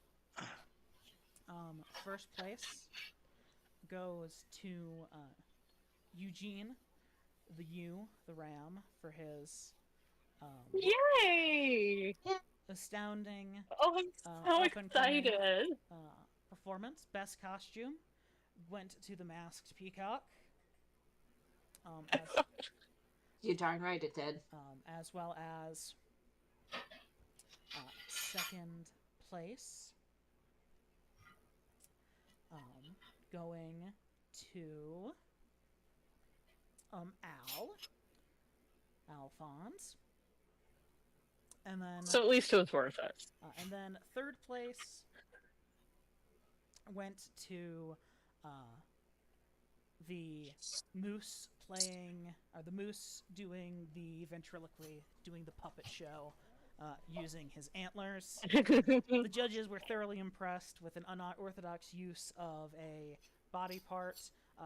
First place goes to Eugene, the Ram, for his Yay! astounding Oh, I'm so up-and-coming, excited. performance. Best costume went to the Masked Peacock. You darn right it did. As well as second place going to Alphonse, and then So at least it was worth it. and then third place went to the Moose the Moose doing the ventriloquy, doing the puppet show, using his antlers. The judges were thoroughly impressed with an unorthodox use of a body part,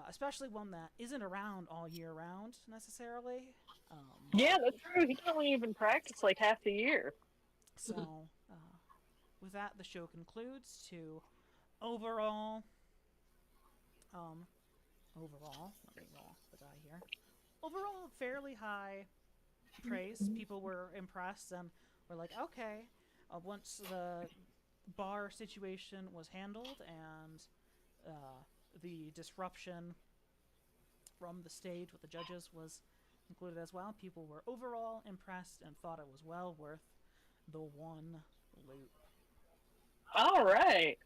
especially one that isn't around all year round necessarily. Yeah, that's true. He doesn't even practice like half the year. So, with that, the show concludes to overall, let me roll the die here. Overall, fairly high praise. People were impressed and were like, okay. Once the bar situation was handled and the disruption from the stage with the judges was included as well, people were overall impressed and thought it was well worth the 1 loop. All right.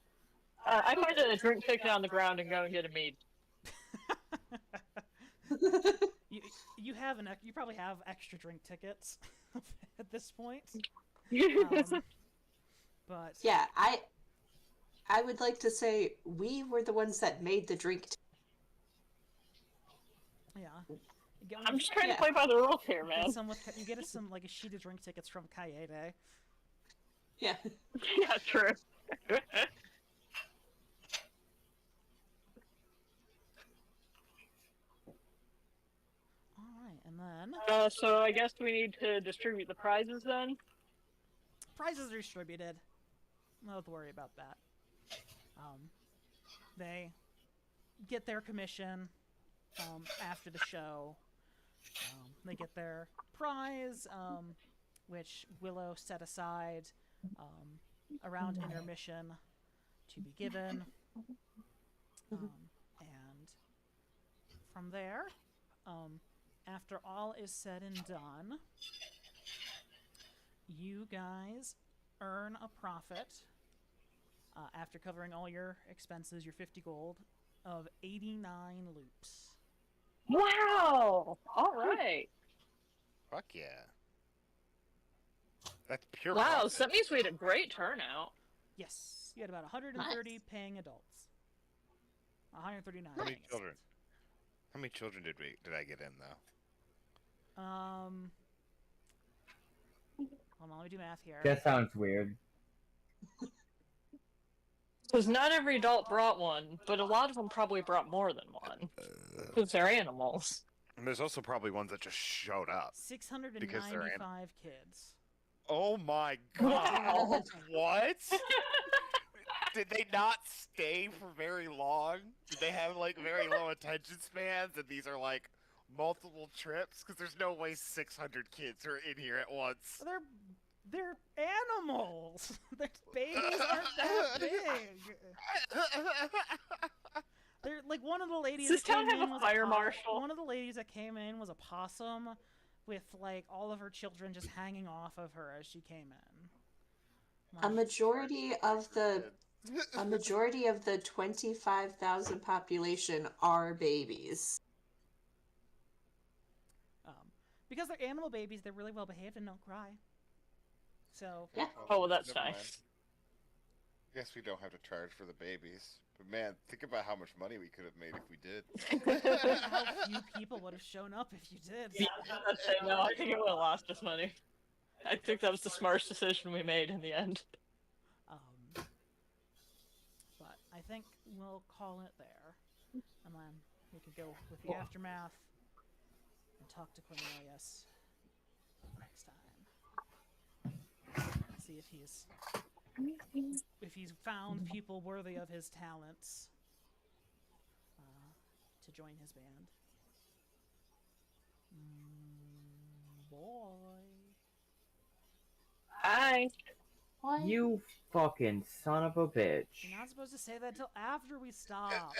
I find a drink ticket on the ground and go and get a mead. You have you probably have extra drink tickets at this point. But Yeah, I would like to say we were the ones that made the drink. yeah, I'm just trying Yeah. to play by the rules here, man. you get us some like a sheet of drink tickets from Kaede. Yeah. Yeah, true. All right, and then So I guess we need to distribute the prizes then? prizes are distributed. No have to worry about that. They get their commission after the show. They get their prize, which Willow set aside around intermission to be given. And from there, after all is said and done, you guys earn a profit after covering all your expenses, your 50 gold, of 89 loops. Wow! Alright. Fuck yeah. That's pure Wow, profit. so that means we had a great turnout. Yes, you had about 130 paying adults. 139. How many paying children? adults. How many children did I get in though? Hold on, let me do math here. That sounds weird. Because not every adult brought one, but a lot of them probably brought more than one. Because they're animals. And there's also probably ones that just showed up. 695 kids. Oh my god! What? Did they not stay for very long? Did they have like very low attention spans? And these are like multiple trips? Because there's no way 600 kids are in here at once. They're animals. Their babies aren't that big. They're like one of the ladies Does this that came town have in a was fire marshal? One of the ladies that came in was a possum, with like all of her children just hanging off of her as she came in. A majority of the 25,000 population are babies. Because they're animal babies, they're really well behaved and don't cry. So Yeah. Oh, well, that's Never mind. nice. Guess we don't have to charge for the babies. But man, think about how much money we could have made if we did. how few people would have shown up if you did. Yeah, I'd say no, I think it would have lost us money. I think that was the smartest decision we made in the end. But I think we'll call it there. And then we could go with the aftermath and talk to Cornelius next time. See if he's found people worthy of his talents to join his band. Boy. Hi. What? You fucking son of a bitch. You're not supposed to say that until after we stop.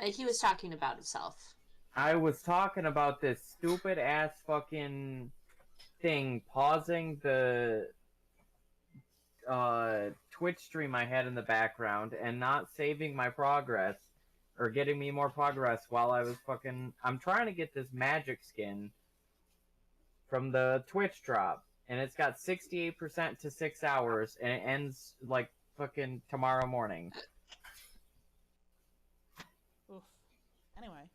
He was talking about himself. I was talking about this stupid ass fucking thing pausing the Twitch stream I had in the background and not saving my progress or getting me more progress while I was fucking. I'm trying to get this magic skin from the Twitch drop, and it's got 68% to 6 hours, and it ends like fucking tomorrow morning. Oof. Anyway.